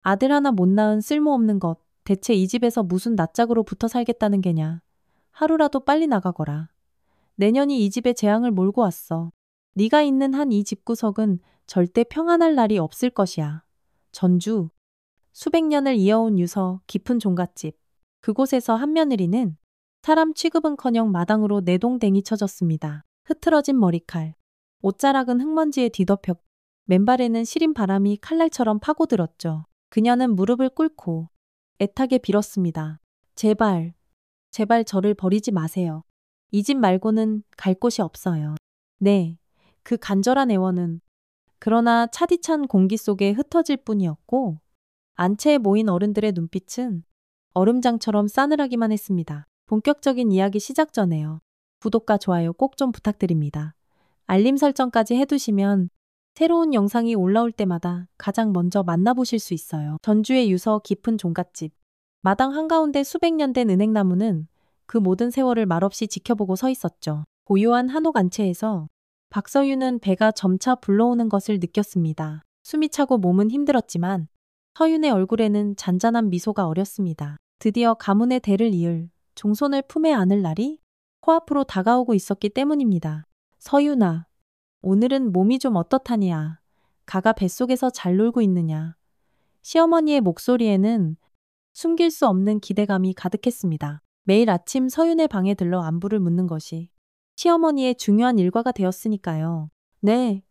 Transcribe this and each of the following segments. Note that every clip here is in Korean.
아들 하나 못 낳은 쓸모없는 것. 대체 이 집에서 무슨 낯짝으로 붙어 살겠다는 게냐. 하루라도 빨리 나가거라. 내년이 이 집에 재앙을 몰고 왔어. 네가 있는 한 이 집구석은 절대 평안할 날이 없을 것이야. 전주. 수백 년을 이어온 유서 깊은 종갓집. 그곳에서 한며느리는 사람 취급은커녕 마당으로 내동댕이 쳐졌습니다. 흐트러진 머리칼, 옷자락은 흙먼지에 뒤덮였고 맨발에는 시린 바람이 칼날처럼 파고들었죠. 그녀는 무릎을 꿇고 애타게 빌었습니다. 제발, 제발 저를 버리지 마세요. 이 집 말고는 갈 곳이 없어요. 네, 그 간절한 애원은 그러나 차디찬 공기 속에 흩어질 뿐이었고 안채에 모인 어른들의 눈빛은 얼음장처럼 싸늘하기만 했습니다. 본격적인 이야기 시작 전에요. 구독과 좋아요 꼭 좀 부탁드립니다. 알림 설정까지 해두시면 새로운 영상이 올라올 때마다 가장 먼저 만나보실 수 있어요. 전주의 유서 깊은 종갓집. 마당 한가운데 수백 년 된 은행나무는 그 모든 세월을 말없이 지켜보고 서 있었죠. 고요한 한옥 안채에서 박서윤은 배가 점차 불러오는 것을 느꼈습니다. 숨이 차고 몸은 힘들었지만 서윤의 얼굴에는 잔잔한 미소가 어렸습니다. 드디어 가문의 대를 이을 종손을 품에 안을 날이 코앞으로 다가오고 있었기 때문입니다. 서윤아, 오늘은 몸이 좀 어떻다니야. 가가 뱃속에서 잘 놀고 있느냐. 시어머니의 목소리에는 숨길 수 없는 기대감이 가득했습니다. 매일 아침 서윤의 방에 들러 안부를 묻는 것이 시어머니의 중요한 일과가 되었으니까요. 네,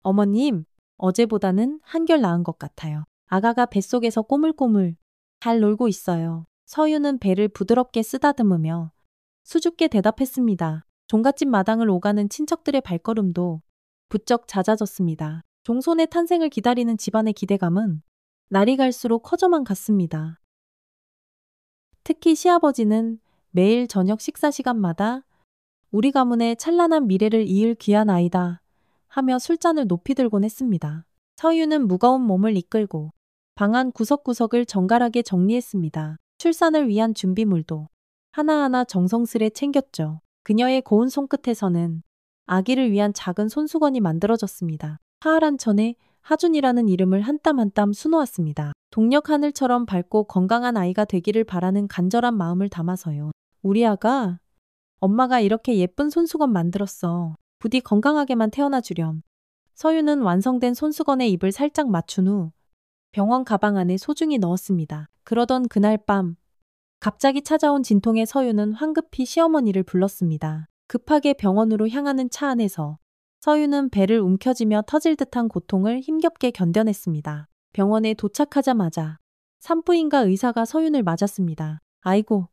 어머님, 어제보다는 한결 나은 것 같아요. 아가가 뱃속에서 꼬물꼬물 잘 놀고 있어요. 서윤은 배를 부드럽게 쓰다듬으며 수줍게 대답했습니다. 종갓집 마당을 오가는 친척들의 발걸음도 부쩍 잦아졌습니다. 종손의 탄생을 기다리는 집안의 기대감은 날이 갈수록 커져만 갔습니다. 특히 시아버지는 매일 저녁 식사 시간마다 우리 가문의 찬란한 미래를 이을 귀한 아이다 하며 술잔을 높이 들곤 했습니다. 서윤은 무거운 몸을 이끌고 방 안 구석구석을 정갈하게 정리했습니다. 출산을 위한 준비물도 하나하나 정성스레 챙겼죠. 그녀의 고운 손끝에서는 아기를 위한 작은 손수건이 만들어졌습니다. 하을한 천에 하준이라는 이름을 한 땀 한 땀 수놓았습니다. 동력 하늘처럼 밝고 건강한 아이가 되기를 바라는 간절한 마음을 담아서요. 우리 아가, 엄마가 이렇게 예쁜 손수건 만들었어. 부디 건강하게만 태어나 주렴. 서윤은 완성된 손수건에 입을 살짝 맞춘 후 병원 가방 안에 소중히 넣었습니다. 그러던 그날 밤 갑자기 찾아온 진통의 서윤은 황급히 시어머니를 불렀습니다. 급하게 병원으로 향하는 차 안에서 서윤은 배를 움켜쥐며 터질 듯한 고통을 힘겹게 견뎌냈습니다. 병원에 도착하자마자 산부인과 의사가 서윤을 맞았습니다. 아이고,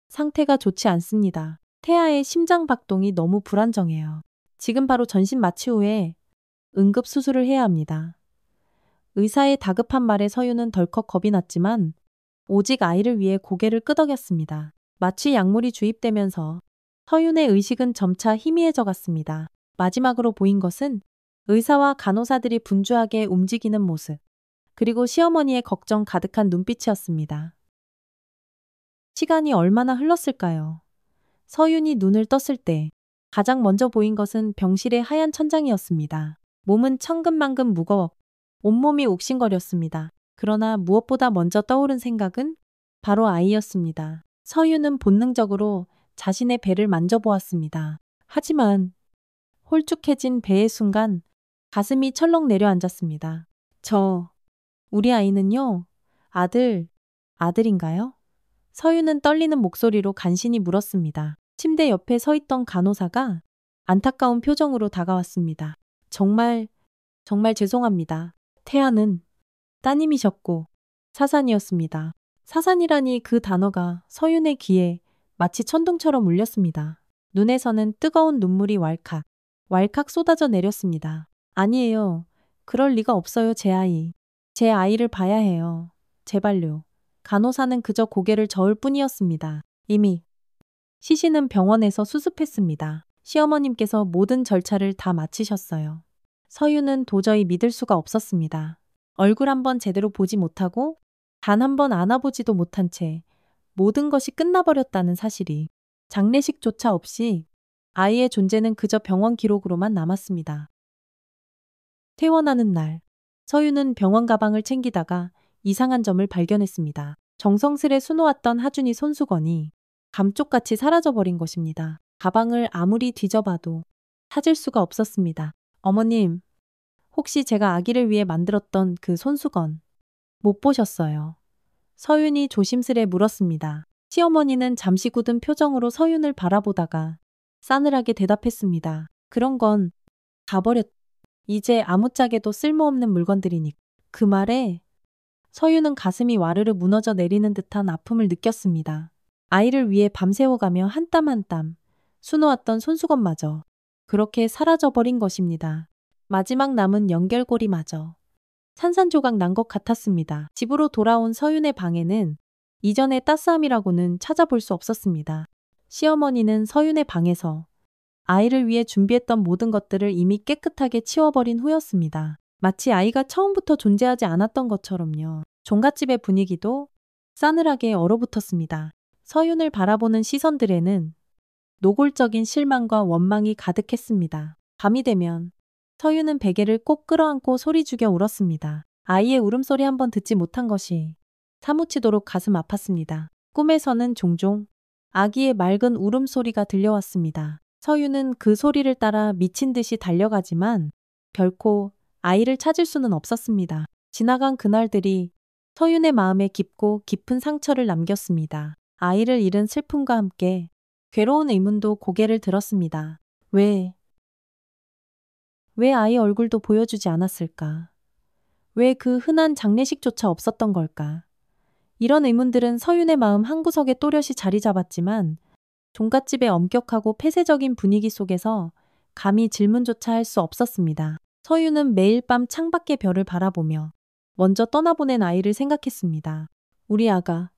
상태가 좋지 않습니다. 태아의 심장 박동이 너무 불안정해요. 지금 바로 전신 마취 후에 응급 수술을 해야 합니다. 의사의 다급한 말에 서윤은 덜컥 겁이 났지만 오직 아이를 위해 고개를 끄덕였습니다. 마취 약물이 주입되면서 서윤의 의식은 점차 희미해져 갔습니다. 마지막으로 보인 것은 의사와 간호사들이 분주하게 움직이는 모습, 그리고 시어머니의 걱정 가득한 눈빛이었습니다. 시간이 얼마나 흘렀을까요? 서윤이 눈을 떴을 때 가장 먼저 보인 것은 병실의 하얀 천장이었습니다. 몸은 천근만근 무거워 온몸이 옥신거렸습니다. 그러나 무엇보다 먼저 떠오른 생각은 바로 아이였습니다. 서윤은 본능적으로 자신의 배를 만져보았습니다. 하지만 홀쭉해진 배의 순간 가슴이 철렁 내려앉았습니다. 우리 아이는요? 아들인가요? 서윤은 떨리는 목소리로 간신히 물었습니다. 침대 옆에 서 있던 간호사가 안타까운 표정으로 다가왔습니다. 정말 죄송합니다. 태아는 따님이셨고 사산이었습니다. 사산이라니 그 단어가 서윤의 귀에 마치 천둥처럼 울렸습니다. 눈에서는 뜨거운 눈물이 왈칵 쏟아져 내렸습니다. 아니에요. 그럴 리가 없어요, 제 아이. 제 아이를 봐야 해요. 제발요. 간호사는 그저 고개를 저을 뿐이었습니다. 이미 시신은 병원에서 수습했습니다. 시어머님께서 모든 절차를 다 마치셨어요. 서윤은 도저히 믿을 수가 없었습니다. 얼굴 한번 제대로 보지 못하고 단 한 번 안아보지도 못한 채 모든 것이 끝나버렸다는 사실이 장례식조차 없이 아이의 존재는 그저 병원 기록으로만 남았습니다. 퇴원하는 날, 서윤은 병원 가방을 챙기다가 이상한 점을 발견했습니다. 정성스레 수놓았던 하준이 손수건이 감쪽같이 사라져버린 것입니다. 가방을 아무리 뒤져봐도 찾을 수가 없었습니다. 어머님, 혹시 제가 아기를 위해 만들었던 그 손수건 못 보셨어요? 서윤이 조심스레 물었습니다. 시어머니는 잠시 굳은 표정으로 서윤을 바라보다가 싸늘하게 대답했습니다. 그런 건 가버렸. 이제 아무짝에도 쓸모없는 물건들이니. 그 말에 서윤은 가슴이 와르르 무너져 내리는 듯한 아픔을 느꼈습니다. 아이를 위해 밤새워가며 한 땀 한 땀 수놓았던 손수건마저 그렇게 사라져버린 것입니다. 마지막 남은 연결고리마저 산산조각 난 것 같았습니다. 집으로 돌아온 서윤의 방에는 이전의 따스함이라고는 찾아볼 수 없었습니다. 시어머니는 서윤의 방에서 아이를 위해 준비했던 모든 것들을 이미 깨끗하게 치워버린 후였습니다. 마치 아이가 처음부터 존재하지 않았던 것처럼요. 종갓집의 분위기도 싸늘하게 얼어붙었습니다. 서윤을 바라보는 시선들에는 노골적인 실망과 원망이 가득했습니다. 밤이 되면 서윤은 베개를 꼭 끌어안고 소리 죽여 울었습니다. 아이의 울음소리 한번 듣지 못한 것이 사무치도록 가슴 아팠습니다. 꿈에서는 종종 아기의 맑은 울음소리가 들려왔습니다. 서윤은 그 소리를 따라 미친 듯이 달려가지만 결코 아이를 찾을 수는 없었습니다. 지나간 그날들이 서윤의 마음에 깊고 깊은 상처를 남겼습니다. 아이를 잃은 슬픔과 함께 괴로운 의문도 고개를 들었습니다. 왜 아이 얼굴도 보여주지 않았을까? 왜 그 흔한 장례식조차 없었던 걸까? 이런 의문들은 서윤의 마음 한구석에 또렷이 자리 잡았지만 종갓집의 엄격하고 폐쇄적인 분위기 속에서 감히 질문조차 할 수 없었습니다. 서윤은 매일 밤 창밖의 별을 바라보며 먼저 떠나보낸 아이를 생각했습니다. 우리 아가,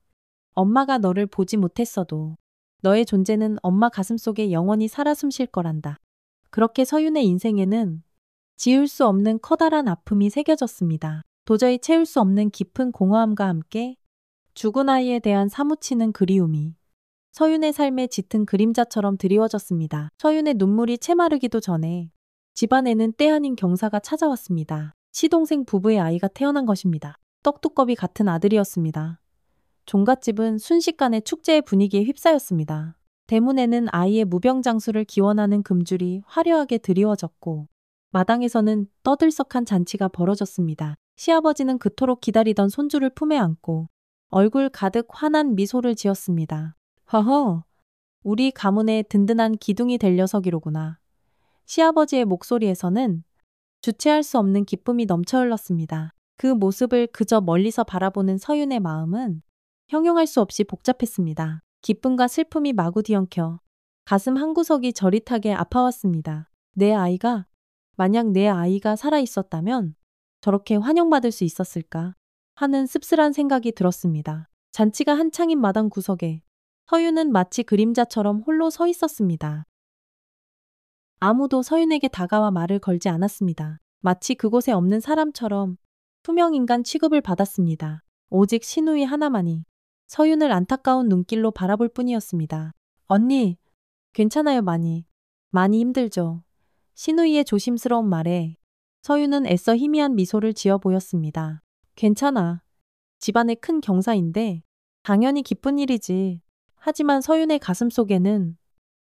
엄마가 너를 보지 못했어도 너의 존재는 엄마 가슴속에 영원히 살아 숨쉴 거란다. 그렇게 서윤의 인생에는 지울 수 없는 커다란 아픔이 새겨졌습니다. 도저히 채울 수 없는 깊은 공허함과 함께 죽은 아이에 대한 사무치는 그리움이 서윤의 삶에 짙은 그림자처럼 드리워졌습니다. 서윤의 눈물이 채마르기도 전에 집안에는 때 아닌 경사가 찾아왔습니다. 시동생 부부의 아이가 태어난 것입니다. 떡두꺼비 같은 아들이었습니다. 종갓집은 순식간에 축제의 분위기에 휩싸였습니다. 대문에는 아이의 무병장수를 기원하는 금줄이 화려하게 드리워졌고 마당에서는 떠들썩한 잔치가 벌어졌습니다. 시아버지는 그토록 기다리던 손주를 품에 안고 얼굴 가득 환한 미소를 지었습니다. 허허, 우리 가문의 든든한 기둥이 될 녀석이로구나. 시아버지의 목소리에서는 주체할 수 없는 기쁨이 넘쳐 흘렀습니다. 그 모습을 그저 멀리서 바라보는 서윤의 마음은 형용할 수 없이 복잡했습니다. 기쁨과 슬픔이 마구 뒤엉켜 가슴 한구석이 저릿하게 아파왔습니다. 만약 내 아이가 살아있었다면 저렇게 환영받을 수 있었을까 하는 씁쓸한 생각이 들었습니다. 잔치가 한창인 마당 구석에 서윤은 마치 그림자처럼 홀로 서 있었습니다. 아무도 서윤에게 다가와 말을 걸지 않았습니다. 마치 그곳에 없는 사람처럼 투명인간 취급을 받았습니다. 오직 신우이 하나만이 서윤을 안타까운 눈길로 바라볼 뿐이었습니다. 언니, 괜찮아요. 많이 힘들죠. 신우이의 조심스러운 말에 서윤은 애써 희미한 미소를 지어 보였습니다. 괜찮아. 집안의 큰 경사인데 당연히 기쁜 일이지. 하지만 서윤의 가슴 속에는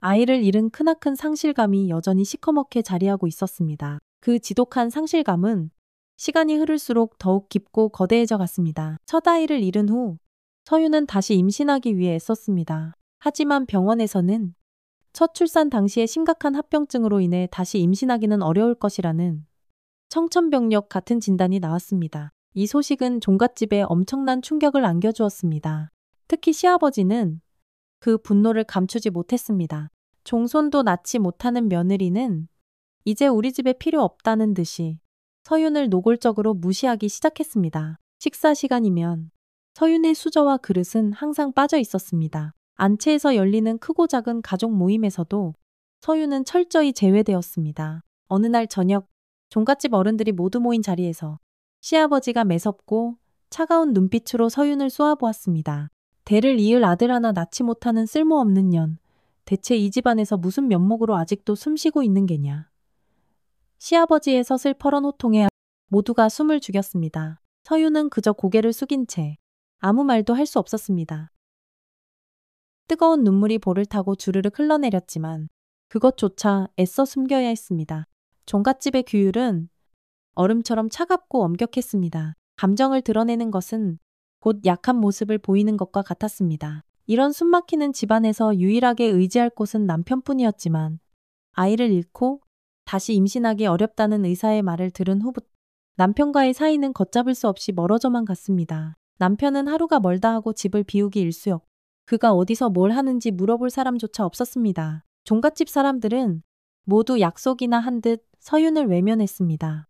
아이를 잃은 크나큰 상실감이 여전히 시커멓게 자리하고 있었습니다. 그 지독한 상실감은 시간이 흐를수록 더욱 깊고 거대해져 갔습니다. 첫 아이를 잃은 후 서윤은 다시 임신하기 위해 애썼습니다. 하지만 병원에서는 첫 출산 당시의 심각한 합병증으로 인해 다시 임신하기는 어려울 것이라는 청천벽력 같은 진단이 나왔습니다. 이 소식은 종갓집에 엄청난 충격을 안겨주었습니다. 특히 시아버지는 그 분노를 감추지 못했습니다. 종손도 낳지 못하는 며느리는 이제 우리 집에 필요 없다는 듯이 서윤을 노골적으로 무시하기 시작했습니다. 식사 시간이면 서윤의 수저와 그릇은 항상 빠져 있었습니다. 안채에서 열리는 크고 작은 가족 모임에서도 서윤은 철저히 제외되었습니다. 어느 날 저녁 종갓집 어른들이 모두 모인 자리에서 시아버지가 매섭고 차가운 눈빛으로 서윤을 쏘아보았습니다. 대를 이을 아들 하나 낳지 못하는 쓸모없는 년. 대체 이 집안에서 무슨 면목으로 아직도 숨쉬고 있는 게냐. 시아버지의 서슬퍼런 호통에 모두가 숨을 죽였습니다. 서윤은 그저 고개를 숙인 채 아무 말도 할 수 없었습니다. 뜨거운 눈물이 볼을 타고 주르륵 흘러내렸지만 그것조차 애써 숨겨야 했습니다. 종갓집의 규율은 얼음처럼 차갑고 엄격했습니다. 감정을 드러내는 것은 곧 약한 모습을 보이는 것과 같았습니다. 이런 숨막히는 집안에서 유일하게 의지할 곳은 남편뿐이었지만 아이를 잃고 다시 임신하기 어렵다는 의사의 말을 들은 후부터 남편과의 사이는 걷잡을 수 없이 멀어져만 갔습니다. 남편은 하루가 멀다 하고 집을 비우기 일쑤였고 그가 어디서 뭘 하는지 물어볼 사람조차 없었습니다. 종갓집 사람들은 모두 약속이나 한 듯 서윤을 외면했습니다.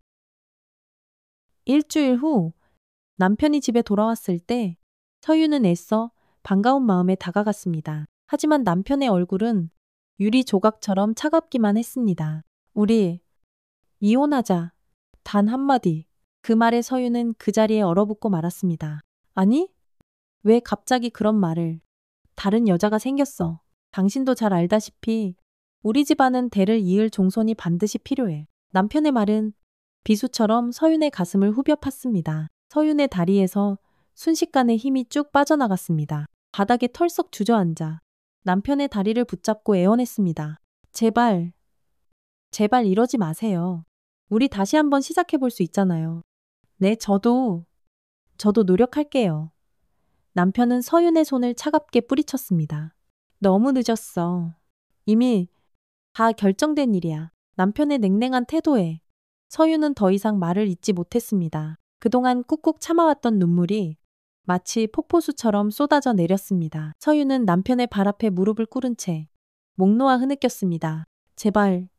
일주일 후 남편이 집에 돌아왔을 때 서윤은 애써 반가운 마음에 다가갔습니다. 하지만 남편의 얼굴은 유리 조각처럼 차갑기만 했습니다. 우리 이혼하자. 단 한마디. 그 말에 서윤은 그 자리에 얼어붙고 말았습니다. 아니? 왜 갑자기 그런 말을? 다른 여자가 생겼어. 당신도 잘 알다시피 우리 집안은 대를 이을 종손이 반드시 필요해. 남편의 말은 비수처럼 서윤의 가슴을 후벼 팠습니다. 서윤의 다리에서 순식간에 힘이 쭉 빠져나갔습니다. 바닥에 털썩 주저앉아 남편의 다리를 붙잡고 애원했습니다. 제발, 제발 이러지 마세요. 우리 다시 한번 시작해 볼 수 있잖아요. 네, 저도 노력할게요. 남편은 서윤의 손을 차갑게 뿌리쳤습니다. 너무 늦었어. 이미 다 결정된 일이야. 남편의 냉랭한 태도에 서윤은 더 이상 말을 잇지 못했습니다. 그동안 꾹꾹 참아왔던 눈물이 마치 폭포수처럼 쏟아져 내렸습니다. 서윤은 남편의 발 앞에 무릎을 꿇은 채 목 놓아 흐느꼈습니다. 제발,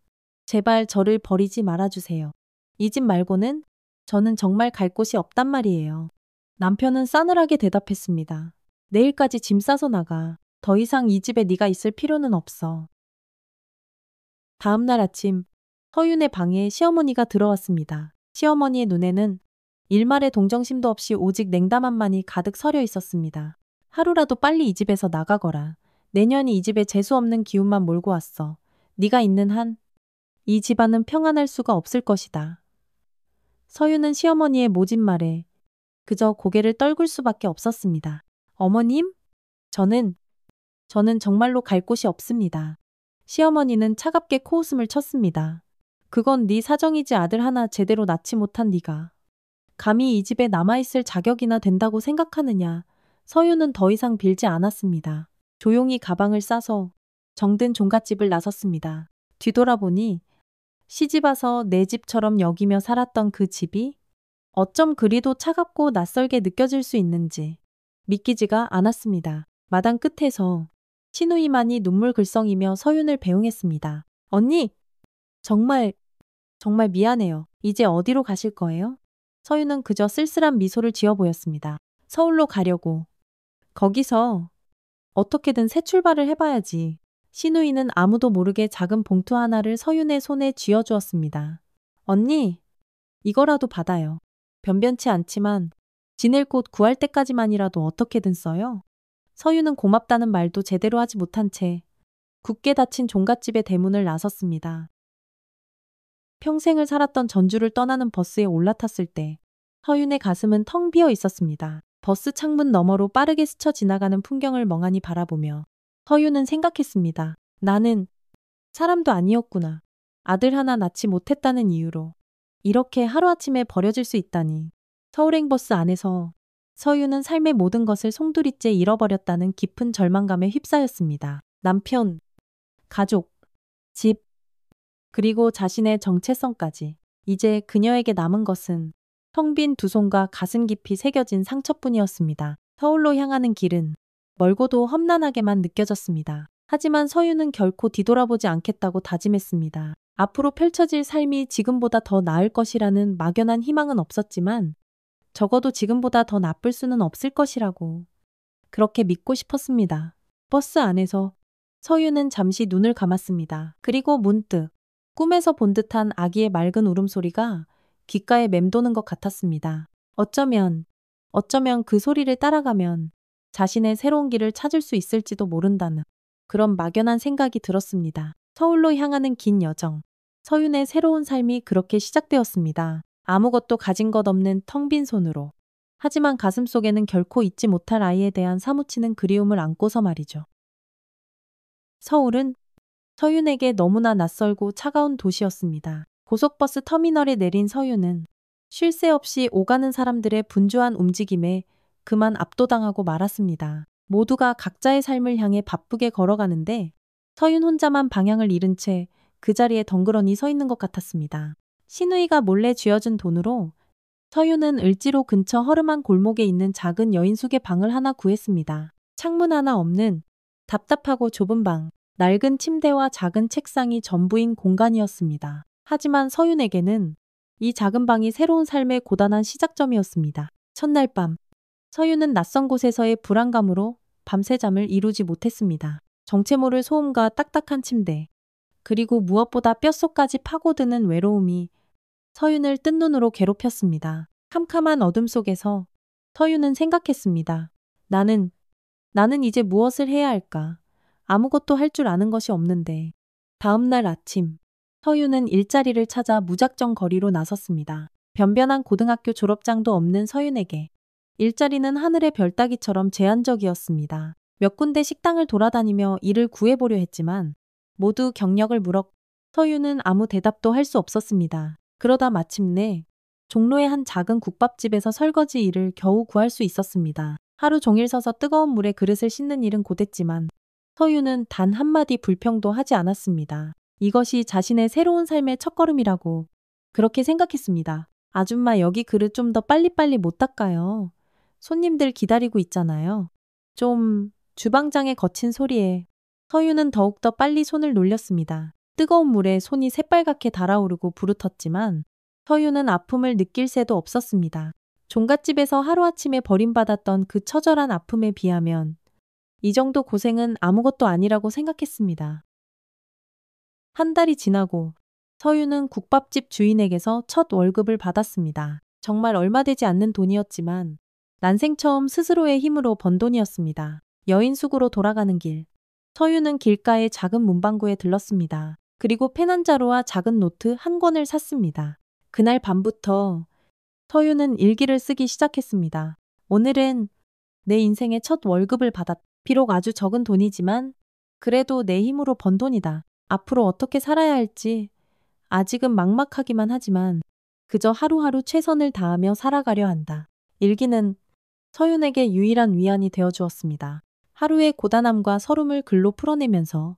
제발 저를 버리지 말아주세요. 이 집 말고는 저는 정말 갈 곳이 없단 말이에요. 남편은 싸늘하게 대답했습니다. 내일까지 짐 싸서 나가. 더 이상 이 집에 네가 있을 필요는 없어. 다음 날 아침 서윤의 방에 시어머니가 들어왔습니다. 시어머니의 눈에는 일말의 동정심도 없이 오직 냉담함만이 가득 서려 있었습니다. 하루라도 빨리 이 집에서 나가거라. 내년이 이 집에 재수없는 기운만 몰고 왔어. 네가 있는 한 이 집안은 평안할 수가 없을 것이다. 서윤은 시어머니의 모진 말에 그저 고개를 떨굴 수밖에 없었습니다. 어머님? 저는 정말로 갈 곳이 없습니다. 시어머니는 차갑게 코웃음을 쳤습니다. 그건 네 사정이지. 아들 하나 제대로 낳지 못한 네가 감히 이 집에 남아있을 자격이나 된다고 생각하느냐. 서윤은 더 이상 빌지 않았습니다. 조용히 가방을 싸서 정든 종갓집을 나섰습니다. 뒤돌아보니 시집와서 내 집처럼 여기며 살았던 그 집이 어쩜 그리도 차갑고 낯설게 느껴질 수 있는지 믿기지가 않았습니다. 마당 끝에서 시누이만이 눈물 글썽이며 서윤을 배웅했습니다. 언니! 정말 미안해요. 이제 어디로 가실 거예요? 서윤은 그저 쓸쓸한 미소를 지어 보였습니다. 서울로 가려고. 거기서 어떻게든 새 출발을 해봐야지. 시누이는 아무도 모르게 작은 봉투 하나를 서윤의 손에 쥐어주었습니다. 언니, 이거라도 받아요. 변변치 않지만 지낼 곳 구할 때까지만이라도 어떻게든 써요. 서윤은 고맙다는 말도 제대로 하지 못한 채 굳게 닫힌 종갓집의 대문을 나섰습니다. 평생을 살았던 전주를 떠나는 버스에 올라탔을 때 서윤의 가슴은 텅 비어 있었습니다. 버스 창문 너머로 빠르게 스쳐 지나가는 풍경을 멍하니 바라보며 서윤은 생각했습니다. 나는 사람도 아니었구나. 아들 하나 낳지 못했다는 이유로 이렇게 하루아침에 버려질 수 있다니. 서울행버스 안에서 서윤은 삶의 모든 것을 송두리째 잃어버렸다는 깊은 절망감에 휩싸였습니다. 남편, 가족, 집, 그리고 자신의 정체성까지. 이제 그녀에게 남은 것은 텅 빈 두 손과 가슴 깊이 새겨진 상처뿐이었습니다. 서울로 향하는 길은 멀고도 험난하게만 느껴졌습니다. 하지만 서윤은 결코 뒤돌아보지 않겠다고 다짐했습니다. 앞으로 펼쳐질 삶이 지금보다 더 나을 것이라는 막연한 희망은 없었지만 적어도 지금보다 더 나쁠 수는 없을 것이라고 그렇게 믿고 싶었습니다. 버스 안에서 서윤은 잠시 눈을 감았습니다. 그리고 문득 꿈에서 본 듯한 아기의 맑은 울음소리가 귓가에 맴도는 것 같았습니다. 어쩌면 그 소리를 따라가면 자신의 새로운 길을 찾을 수 있을지도 모른다는 그런 막연한 생각이 들었습니다. 서울로 향하는 긴 여정. 서윤의 새로운 삶이 그렇게 시작되었습니다. 아무것도 가진 것 없는 텅 빈 손으로 하지만 가슴속에는 결코 잊지 못할 아이에 대한 사무치는 그리움을 안고서 말이죠. 서울은 서윤에게 너무나 낯설고 차가운 도시였습니다. 고속버스 터미널에 내린 서윤은 쉴 새 없이 오가는 사람들의 분주한 움직임에 그만 압도당하고 말았습니다. 모두가 각자의 삶을 향해 바쁘게 걸어가는데 서윤 혼자만 방향을 잃은 채 그 자리에 덩그러니 서 있는 것 같았습니다. 신우이가 몰래 쥐어준 돈으로 서윤은 을지로 근처 허름한 골목에 있는 작은 여인숙의 방을 하나 구했습니다. 창문 하나 없는 답답하고 좁은 방, 낡은 침대와 작은 책상이 전부인 공간이었습니다. 하지만 서윤에게는 이 작은 방이 새로운 삶의 고단한 시작점이었습니다. 첫날 밤, 서윤은 낯선 곳에서의 불안감으로 밤새 잠을 이루지 못했습니다. 정체 모를 소음과 딱딱한 침대, 그리고 무엇보다 뼛속까지 파고드는 외로움이 서윤을 뜬 눈으로 괴롭혔습니다. 캄캄한 어둠 속에서 서윤은 생각했습니다. 나는 이제 무엇을 해야 할까? 아무것도 할 줄 아는 것이 없는데. 다음 날 아침, 서윤은 일자리를 찾아 무작정 거리로 나섰습니다. 변변한 고등학교 졸업장도 없는 서윤에게 일자리는 하늘의 별 따기처럼 제한적이었습니다. 몇 군데 식당을 돌아다니며 일을 구해보려 했지만 모두 경력을 물었고 서윤은 아무 대답도 할 수 없었습니다. 그러다 마침내 종로의 한 작은 국밥집에서 설거지 일을 겨우 구할 수 있었습니다. 하루 종일 서서 뜨거운 물에 그릇을 씻는 일은 고됐지만 서윤은 단 한마디 불평도 하지 않았습니다. 이것이 자신의 새로운 삶의 첫걸음이라고 그렇게 생각했습니다. 아줌마 여기 그릇 좀 더 빨리빨리 못 닦아요. 손님들 기다리고 있잖아요. 좀 주방장의 거친 소리에 서윤은 더욱더 빨리 손을 놀렸습니다. 뜨거운 물에 손이 새빨갛게 달아오르고 부르텄지만 서윤은 아픔을 느낄 새도 없었습니다. 종갓집에서 하루아침에 버림받았던 그 처절한 아픔에 비하면 이 정도 고생은 아무것도 아니라고 생각했습니다. 한 달이 지나고 서윤은 국밥집 주인에게서 첫 월급을 받았습니다. 정말 얼마 되지 않는 돈이었지만 난생 처음 스스로의 힘으로 번 돈이었습니다. 여인숙으로 돌아가는 길, 서윤은 길가의 작은 문방구에 들렀습니다. 그리고 펜 한 자루와 작은 노트 한 권을 샀습니다. 그날 밤부터 서윤은 일기를 쓰기 시작했습니다. 오늘은 내 인생의 첫 월급을 받았다. 비록 아주 적은 돈이지만 그래도 내 힘으로 번 돈이다. 앞으로 어떻게 살아야 할지 아직은 막막하기만 하지만 그저 하루하루 최선을 다하며 살아가려 한다. 일기는 서윤에게 유일한 위안이 되어 주었습니다. 하루의 고단함과 서름을 글로 풀어내면서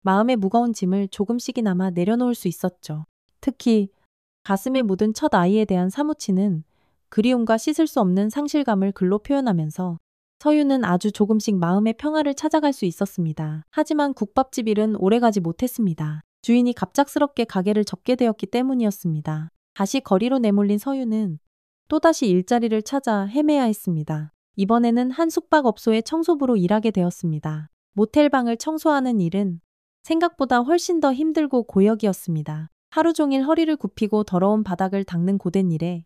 마음의 무거운 짐을 조금씩이나마 내려놓을 수 있었죠. 특히 가슴에 묻은 첫 아이에 대한 사무치는 그리움과 씻을 수 없는 상실감을 글로 표현하면서 서윤은 아주 조금씩 마음의 평화를 찾아갈 수 있었습니다. 하지만 국밥집 일은 오래가지 못했습니다. 주인이 갑작스럽게 가게를 접게 되었기 때문이었습니다. 다시 거리로 내몰린 서윤은 또다시 일자리를 찾아 헤매야 했습니다. 이번에는 한 숙박업소의 청소부로 일하게 되었습니다. 모텔방을 청소하는 일은 생각보다 훨씬 더 힘들고 고역이었습니다. 하루 종일 허리를 굽히고 더러운 바닥을 닦는 고된 일에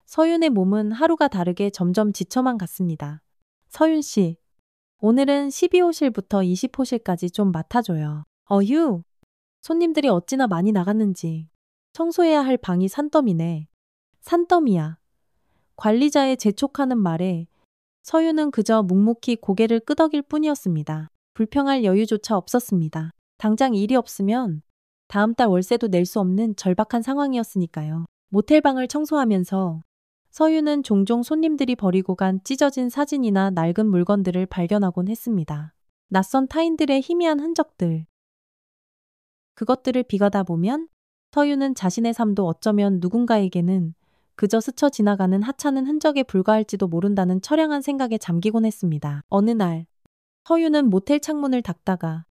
서윤의 몸은 하루가 다르게 점점 지쳐만 갔습니다. 서윤 씨, 오늘은 12호실부터 20호실까지 좀 맡아줘요. 어휴, 손님들이 어찌나 많이 나갔는지. 청소해야 할 방이 산더미네. 산더미야. 관리자의 재촉하는 말에 서윤은 그저 묵묵히 고개를 끄덕일 뿐이었습니다. 불평할 여유조차 없었습니다. 당장 일이 없으면 다음 달 월세도 낼 수 없는 절박한 상황이었으니까요. 모텔방을 청소하면서 서윤은 종종 손님들이 버리고 간 찢어진 사진이나 낡은 물건들을 발견하곤 했습니다. 낯선 타인들의 희미한 흔적들. 그것들을 비가다 보면 서윤은 자신의 삶도 어쩌면 누군가에게는 그저 스쳐 지나가는 하찮은 흔적에 불과할지도 모른다는 처량한 생각에 잠기곤 했습니다. 어느 날 서윤은 모텔 창문을 닫다가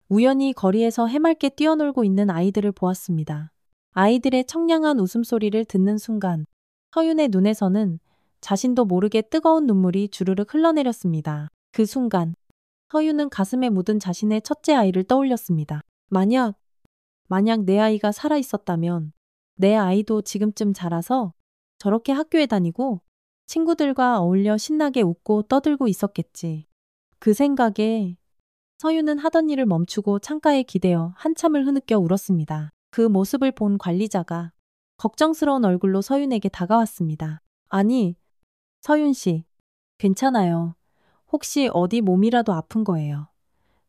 우연히 거리에서 해맑게 뛰어놀고 있는 아이들을 보았습니다. 아이들의 청량한 웃음소리를 듣는 순간 서윤의 눈에서는 자신도 모르게 뜨거운 눈물이 주르륵 흘러내렸습니다. 그 순간 서윤은 가슴에 묻은 자신의 첫째 아이를 떠올렸습니다. 만약 내 아이가 살아 있었다면 내 아이도 지금쯤 자라서 저렇게 학교에 다니고 친구들과 어울려 신나게 웃고 떠들고 있었겠지. 그 생각에 서윤은 하던 일을 멈추고 창가에 기대어 한참을 흐느껴 울었습니다. 그 모습을 본 관리자가 걱정스러운 얼굴로 서윤에게 다가왔습니다. 아니, 서윤 씨, 괜찮아요. 혹시 어디 몸이라도 아픈 거예요?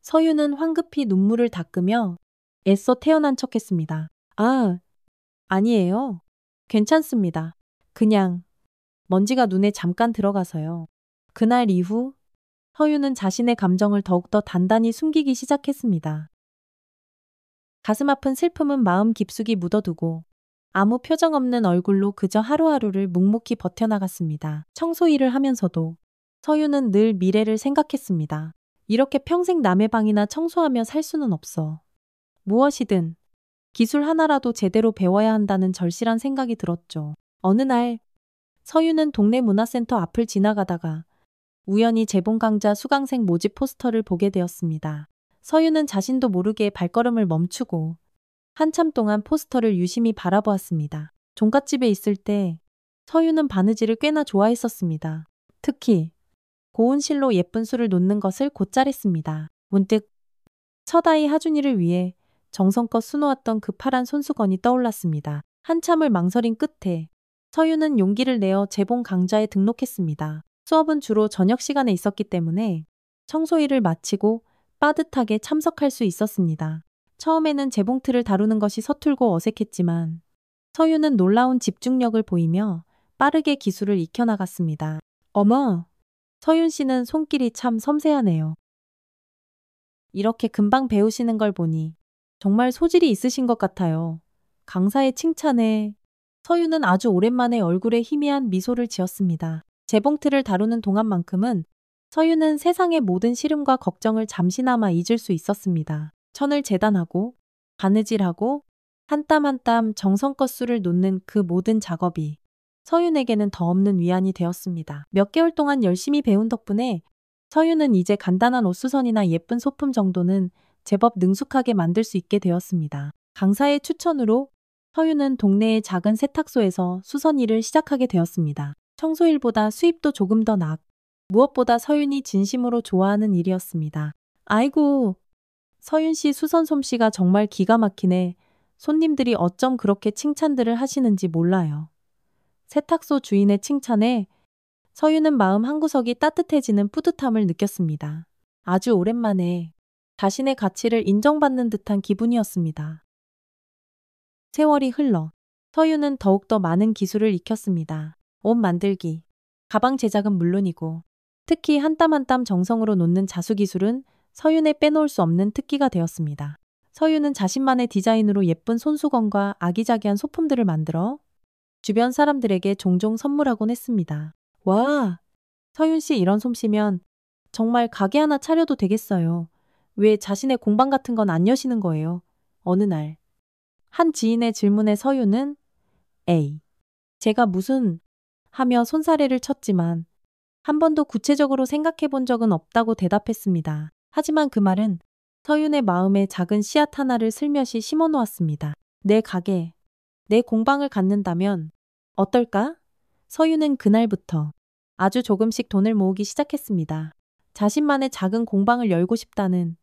서윤은 황급히 눈물을 닦으며 애써 태어난 척했습니다. 아, 아니에요. 괜찮습니다. 그냥 먼지가 눈에 잠깐 들어가서요. 그날 이후 서윤은 자신의 감정을 더욱더 단단히 숨기기 시작했습니다. 가슴 아픈 슬픔은 마음 깊숙이 묻어두고 아무 표정 없는 얼굴로 그저 하루하루를 묵묵히 버텨나갔습니다. 청소 일을 하면서도 서윤은 늘 미래를 생각했습니다. 이렇게 평생 남의 방이나 청소하며 살 수는 없어. 무엇이든 기술 하나라도 제대로 배워야 한다는 절실한 생각이 들었죠. 어느 날 서윤은 동네 문화센터 앞을 지나가다가 우연히 재봉 강좌 수강생 모집 포스터를 보게 되었습니다. 서윤은 자신도 모르게 발걸음을 멈추고 한참 동안 포스터를 유심히 바라보았습니다. 종갓집에 있을 때 서윤은 바느질을 꽤나 좋아했었습니다. 특히 고운 실로 예쁜 술을 놓는 것을 곧잘했습니다. 문득 첫 아이 하준이를 위해 정성껏 수놓았던 그 파란 손수건이 떠올랐습니다. 한참을 망설인 끝에 서윤은 용기를 내어 재봉 강좌에 등록했습니다. 수업은 주로 저녁 시간에 있었기 때문에 청소일을 마치고 빠듯하게 참석할 수 있었습니다. 처음에는 재봉틀을 다루는 것이 서툴고 어색했지만 서윤은 놀라운 집중력을 보이며 빠르게 기술을 익혀나갔습니다. 어머, 서윤 씨는 손길이 참 섬세하네요. 이렇게 금방 배우시는 걸 보니 정말 소질이 있으신 것 같아요. 강사의 칭찬에 서윤은 아주 오랜만에 얼굴에 희미한 미소를 지었습니다. 재봉틀을 다루는 동안만큼은 서윤은 세상의 모든 시름과 걱정을 잠시나마 잊을 수 있었습니다. 천을 재단하고 바느질하고 한 땀 한 땀 정성껏 술을 놓는 그 모든 작업이 서윤에게는 더 없는 위안이 되었습니다. 몇 개월 동안 열심히 배운 덕분에 서윤은 이제 간단한 옷수선이나 예쁜 소품 정도는 제법 능숙하게 만들 수 있게 되었습니다. 강사의 추천으로 서윤은 동네의 작은 세탁소에서 수선 일을 시작하게 되었습니다. 청소일보다 수입도 조금 더 무엇보다 서윤이 진심으로 좋아하는 일이었습니다. 아이고, 서윤 씨 수선 솜씨가 정말 기가 막히네. 손님들이 어쩜 그렇게 칭찬들을 하시는지 몰라요. 세탁소 주인의 칭찬에 서윤은 마음 한구석이 따뜻해지는 뿌듯함을 느꼈습니다. 아주 오랜만에 자신의 가치를 인정받는 듯한 기분이었습니다. 세월이 흘러 서윤은 더욱더 많은 기술을 익혔습니다. 옷 만들기, 가방 제작은 물론이고 특히 한 땀 한 땀 정성으로 놓는 자수기술은 서윤의 빼놓을 수 없는 특기가 되었습니다. 서윤은 자신만의 디자인으로 예쁜 손수건과 아기자기한 소품들을 만들어 주변 사람들에게 종종 선물하곤 했습니다. 와, 서윤 씨 이런 솜씨면 정말 가게 하나 차려도 되겠어요. 왜 자신의 공방 같은 건 안 여시는 거예요? 어느 날, 한 지인의 질문에 서윤은 에이, 제가 무슨 하며 손사래를 쳤지만 한 번도 구체적으로 생각해 본 적은 없다고 대답했습니다. 하지만 그 말은 서윤의 마음에 작은 씨앗 하나를 슬며시 심어 놓았습니다. 내 가게, 내 공방을 갖는다면 어떨까? 서윤은 그날부터 아주 조금씩 돈을 모으기 시작했습니다. 자신만의 작은 공방을 열고 싶다는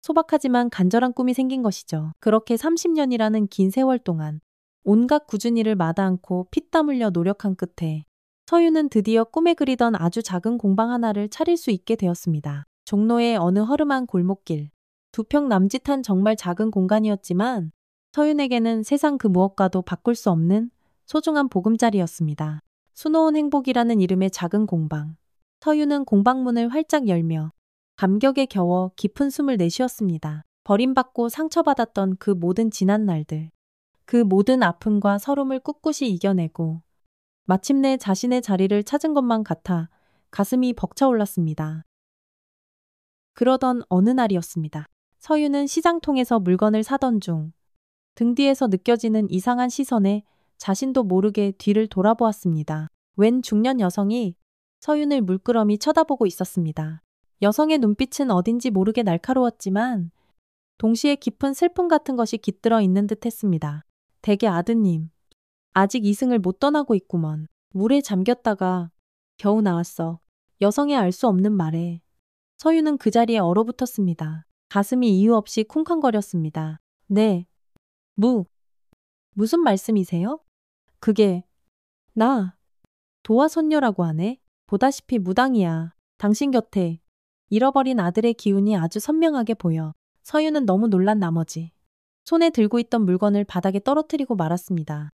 소박하지만 간절한 꿈이 생긴 것이죠. 그렇게 30년이라는 긴 세월 동안 온갖 꾸준히 일을 마다 않고 피땀 흘려 노력한 끝에 서윤은 드디어 꿈에 그리던 아주 작은 공방 하나를 차릴 수 있게 되었습니다. 종로의 어느 허름한 골목길, 2평 남짓한 정말 작은 공간이었지만 서윤에게는 세상 그 무엇과도 바꿀 수 없는 소중한 보금자리였습니다. 수놓은 행복이라는 이름의 작은 공방. 서윤은 공방문을 활짝 열며 감격에 겨워 깊은 숨을 내쉬었습니다. 버림받고 상처받았던 그 모든 지난 날들, 그 모든 아픔과 서름을 꿋꿋이 이겨내고 마침내 자신의 자리를 찾은 것만 같아 가슴이 벅차올랐습니다. 그러던 어느 날이었습니다. 서윤은 시장통에서 물건을 사던 중 등 뒤에서 느껴지는 이상한 시선에 자신도 모르게 뒤를 돌아보았습니다. 웬 중년 여성이 서윤을 물끄러미 쳐다보고 있었습니다. 여성의 눈빛은 어딘지 모르게 날카로웠지만 동시에 깊은 슬픔 같은 것이 깃들어 있는 듯 했습니다. 대개 아드님, 아직 이승을 못 떠나고 있구먼. 물에 잠겼다가 겨우 나왔어. 여성의 알 수 없는 말에 서윤은 그 자리에 얼어붙었습니다. 가슴이 이유 없이 쿵쾅거렸습니다. 네. 무슨 말씀이세요? 그게 도화선녀라고 하네. 보다시피 무당이야. 당신 곁에 잃어버린 아들의 기운이 아주 선명하게 보여. 서유는 너무 놀란 나머지 손에 들고 있던 물건을 바닥에 떨어뜨리고 말았습니다.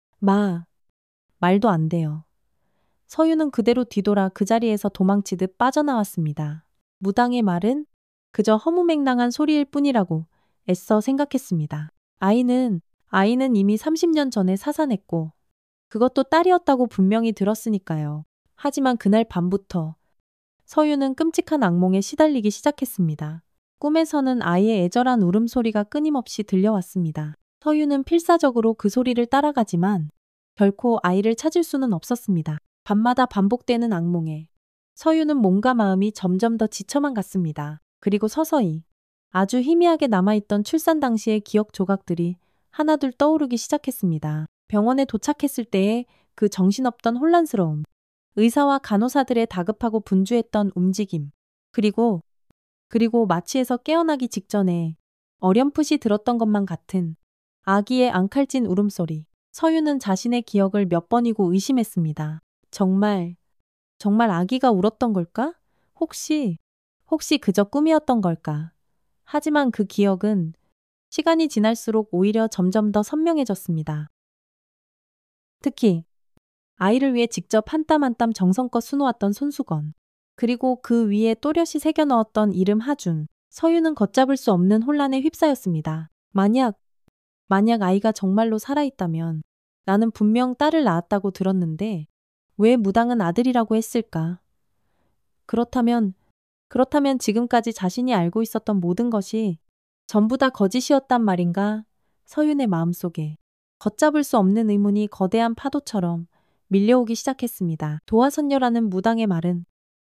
말도 안 돼요. 서유는 그대로 뒤돌아 그 자리에서 도망치듯 빠져나왔습니다. 무당의 말은 그저 허무맹랑한 소리일 뿐이라고 애써 생각했습니다. 아이는 이미 30년 전에 사산했고 그것도 딸이었다고 분명히 들었으니까요. 하지만 그날 밤부터 서유는 끔찍한 악몽에 시달리기 시작했습니다. 꿈에서는 아이의 애절한 울음소리가 끊임없이 들려왔습니다. 서유는 필사적으로 그 소리를 따라가지만 결코 아이를 찾을 수는 없었습니다. 밤마다 반복되는 악몽에 서유는 몸과 마음이 점점 더 지쳐만 갔습니다. 그리고 서서히 아주 희미하게 남아있던 출산 당시의 기억 조각들이 하나둘 떠오르기 시작했습니다. 병원에 도착했을 때의 그 정신없던 혼란스러움, 의사와 간호사들의 다급하고 분주했던 움직임, 그리고 마취에서 깨어나기 직전에 어렴풋이 들었던 것만 같은 아기의 앙칼진 울음소리. 서유는 자신의 기억을 몇 번이고 의심했습니다. 정말 아기가 울었던 걸까? 혹시 그저 꿈이었던 걸까? 하지만 그 기억은 시간이 지날수록 오히려 점점 더 선명해졌습니다. 특히 아이를 위해 직접 한 땀 한 땀 정성껏 수놓았던 손수건, 그리고 그 위에 또렷이 새겨 넣었던 이름 하준. 서유는 걷잡을 수 없는 혼란에 휩싸였습니다. 만약 아이가 정말로 살아있다면 나는 분명 딸을 낳았다고 들었는데 왜 무당은 아들이라고 했을까? 그렇다면 지금까지 자신이 알고 있었던 모든 것이 전부 다 거짓이었단 말인가? 서윤의 마음속에 걷잡을 수 없는 의문이 거대한 파도처럼 밀려오기 시작했습니다. 도화선녀라는 무당의 말은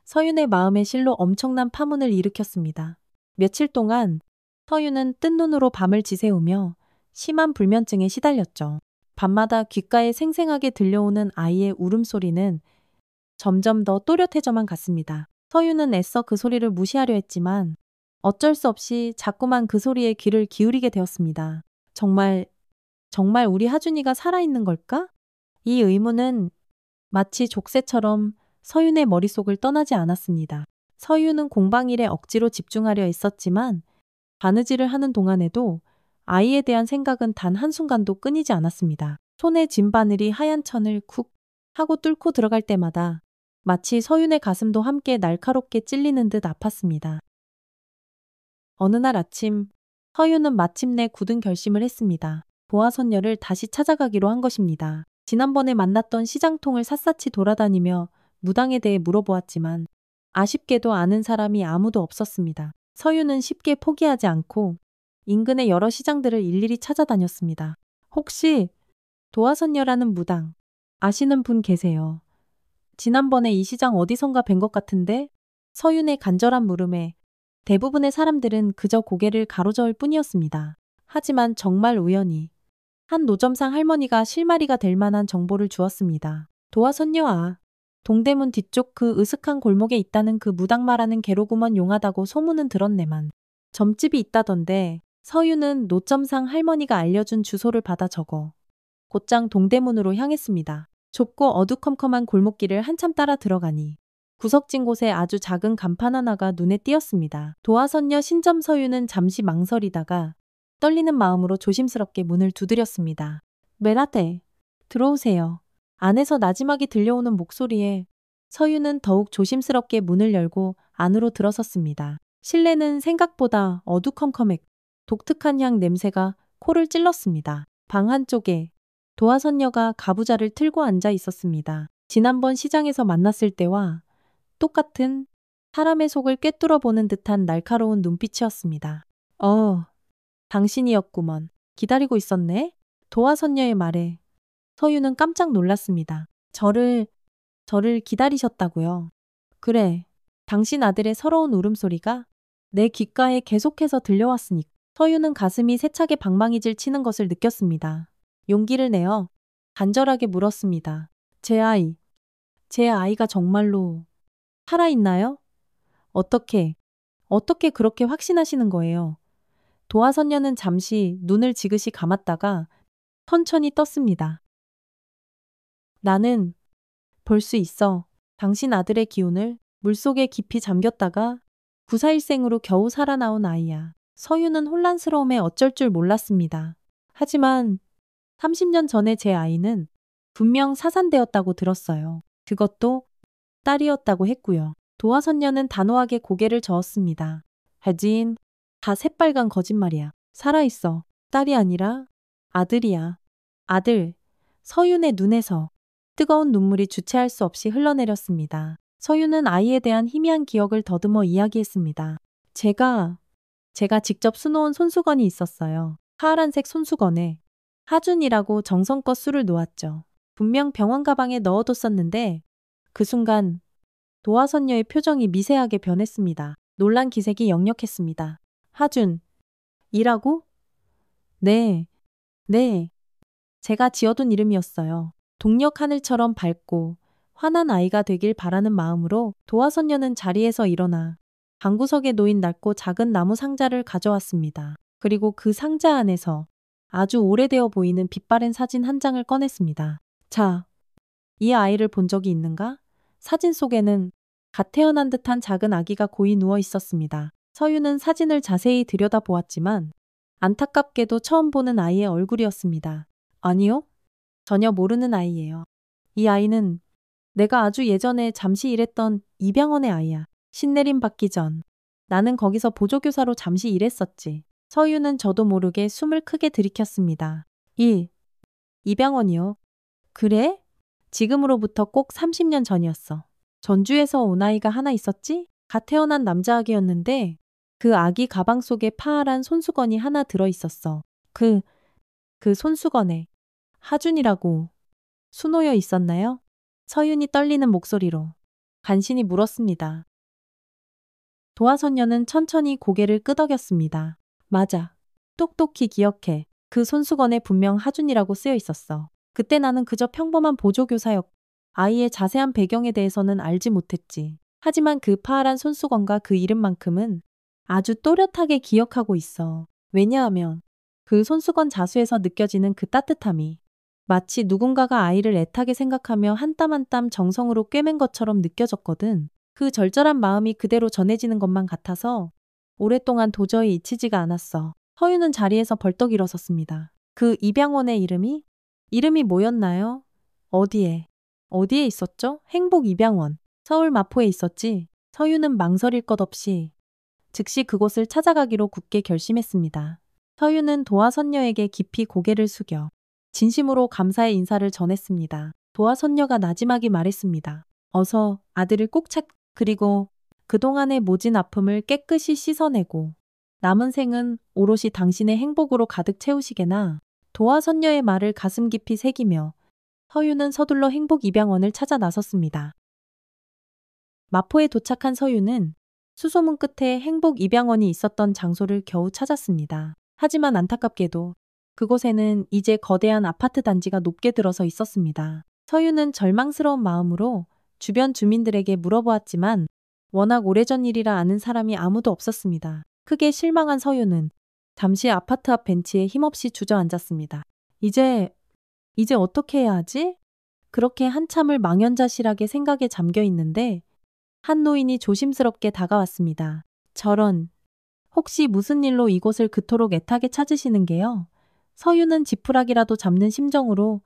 서윤의 마음의 실로 엄청난 파문을 일으켰습니다. 며칠 동안 서윤은 뜬 눈으로 밤을 지새우며 심한 불면증에 시달렸죠. 밤마다 귓가에 생생하게 들려오는 아이의 울음소리는 점점 더 또렷해져만 갔습니다. 서윤은 애써 그 소리를 무시하려 했지만 어쩔 수 없이 자꾸만 그 소리에 귀를 기울이게 되었습니다. 정말 우리 하준이가 살아있는 걸까? 이 의문은 마치 족쇄처럼 서윤의 머릿속을 떠나지 않았습니다. 서윤은 공방일에 억지로 집중하려 했었지만 바느질을 하는 동안에도 아이에 대한 생각은 단 한순간도 끊이지 않았습니다. 손에 진 바늘이 하얀 천을 쿡 하고 뚫고 들어갈 때마다 마치 서윤의 가슴도 함께 날카롭게 찔리는 듯 아팠습니다. 어느 날 아침 서윤은 마침내 굳은 결심을 했습니다. 보아선녀를 다시 찾아가기로 한 것입니다. 지난번에 만났던 시장통을 샅샅이 돌아다니며 무당에 대해 물어보았지만 아쉽게도 아는 사람이 아무도 없었습니다. 서윤은 쉽게 포기하지 않고 인근의 여러 시장들을 일일이 찾아다녔습니다. 혹시 도화선녀라는 무당 아시는 분 계세요? 지난번에 이 시장 어디선가 뵌 것 같은데? 서윤의 간절한 물음에 대부분의 사람들은 그저 고개를 가로저을 뿐이었습니다. 하지만 정말 우연히 한 노점상 할머니가 실마리가 될 만한 정보를 주었습니다. 도화선녀아, 동대문 뒤쪽 그 으슥한 골목에 있다는 그 무당 말하는 개로구먼 용하다고 소문은 들었네만. 점집이 있다던데. 서윤은 노점상 할머니가 알려준 주소를 받아 적어 곧장 동대문으로 향했습니다. 좁고 어두컴컴한 골목길을 한참 따라 들어가니 구석진 곳에 아주 작은 간판 하나가 눈에 띄었습니다. 도화선녀 신점. 서윤은 잠시 망설이다가 떨리는 마음으로 조심스럽게 문을 두드렸습니다. 메라테, 들어오세요. 안에서 나지막이 들려오는 목소리에 서윤은 더욱 조심스럽게 문을 열고 안으로 들어섰습니다. 실내는 생각보다 어두컴컴했고 독특한 향 냄새가 코를 찔렀습니다. 방 한쪽에 도화선녀가 가부좌를 틀고 앉아 있었습니다. 지난번 시장에서 만났을 때와 똑같은 사람의 속을 꿰뚫어 보는 듯한 날카로운 눈빛이었습니다. 당신이었구먼. 기다리고 있었네? 도화선녀의 말에 서유는 깜짝 놀랐습니다. 저를 기다리셨다고요? 그래, 당신 아들의 서러운 울음소리가 내 귓가에 계속해서 들려왔으니까. 서유는 가슴이 세차게 방망이질 치는 것을 느꼈습니다. 용기를 내어 간절하게 물었습니다. 제 아이가 정말로 살아있나요? 어떻게 그렇게 확신하시는 거예요? 도화선녀는 잠시 눈을 지그시 감았다가 천천히 떴습니다. 나는 볼 수 있어. 당신 아들의 기운을 물속에 깊이 잠겼다가 구사일생으로 겨우 살아나온 아이야. 서유는 혼란스러움에 어쩔 줄 몰랐습니다. 하지만 30년 전에 제 아이는 분명 사산되었다고 들었어요. 그것도 딸이었다고 했고요. 도화선녀는 단호하게 고개를 저었습니다. 하진, 다 새빨간 거짓말이야. 살아있어. 딸이 아니라 아들이야. 아들. 서윤의 눈에서 뜨거운 눈물이 주체할 수 없이 흘러내렸습니다. 서윤은 아이에 대한 희미한 기억을 더듬어 이야기했습니다. 제가 직접 수놓은 손수건이 있었어요. 파란색 손수건에 하준이라고 정성껏 술을 놓았죠. 분명 병원 가방에 넣어뒀었는데 그 순간 도화선녀의 표정이 미세하게 변했습니다. 놀란 기색이 역력했습니다. 하준, 이라고? 네, 네. 제가 지어둔 이름이었어요. 동력 하늘처럼 밝고 환한 아이가 되길 바라는 마음으로 도화선녀는 자리에서 일어나 방구석에 놓인 낡고 작은 나무 상자를 가져왔습니다. 그리고 그 상자 안에서 아주 오래되어 보이는 빛바랜 사진 한 장을 꺼냈습니다. 자, 이 아이를 본 적이 있는가? 사진 속에는 갓 태어난 듯한 작은 아기가 고이 누워 있었습니다. 서유는 사진을 자세히 들여다보았지만 안타깝게도 처음 보는 아이의 얼굴이었습니다. 아니요? 전혀 모르는 아이예요. 이 아이는 내가 아주 예전에 잠시 일했던 입양원의 아이야. 신내림 받기 전. 나는 거기서 보조교사로 잠시 일했었지. 서유는 저도 모르게 숨을 크게 들이켰습니다. 입양원이요? 그래? 지금으로부터 꼭 30년 전이었어. 전주에서 온 아이가 하나 있었지? 갓 태어난 남자아기였는데 그 아기 가방 속에 파란 손수건이 하나 들어있었어. 그 손수건에 하준이라고 수놓여 있었나요? 서윤이 떨리는 목소리로 간신히 물었습니다. 도화선녀는 천천히 고개를 끄덕였습니다. 맞아. 똑똑히 기억해. 그 손수건에 분명 하준이라고 쓰여 있었어. 그때 나는 그저 평범한 보조교사였고 아이의 자세한 배경에 대해서는 알지 못했지. 하지만 그 파란 손수건과 그 이름만큼은 아주 또렷하게 기억하고 있어. 왜냐하면 그 손수건 자수에서 느껴지는 그 따뜻함이 마치 누군가가 아이를 애타게 생각하며 한 땀 한 땀 정성으로 꿰맨 것처럼 느껴졌거든. 그 절절한 마음이 그대로 전해지는 것만 같아서 오랫동안 도저히 잊히지가 않았어. 서유는 자리에서 벌떡 일어섰습니다. 그 입양원의 이름이 뭐였나요? 어디에 있었죠? 행복입양원. 서울 마포에 있었지. 서유는 망설일 것 없이 즉시 그곳을 찾아가기로 굳게 결심했습니다. 서유는 도화선녀에게 깊이 고개를 숙여 진심으로 감사의 인사를 전했습니다. 도화선녀가 나지막이 말했습니다. 어서 아들을 꼭 그리고 그동안의 모진 아픔을 깨끗이 씻어내고 남은 생은 오롯이 당신의 행복으로 가득 채우시게나. 도화선녀의 말을 가슴 깊이 새기며 서유는 서둘러 행복입양원을 찾아 나섰습니다. 마포에 도착한 서유는 수소문 끝에 행복입양원이 있었던 장소를 겨우 찾았습니다. 하지만 안타깝게도 그곳에는 이제 거대한 아파트 단지가 높게 들어서 있었습니다. 서유는 절망스러운 마음으로 주변 주민들에게 물어보았지만 워낙 오래전 일이라 아는 사람이 아무도 없었습니다. 크게 실망한 서유는 잠시 아파트 앞 벤치에 힘없이 주저앉았습니다. 이제 어떻게 해야 하지? 그렇게 한참을 망연자실하게 생각에 잠겨 있는데 한 노인이 조심스럽게 다가왔습니다. 저런, 혹시 무슨 일로 이곳을 그토록 애타게 찾으시는 게요? 서유는 지푸라기라도 잡는 심정으로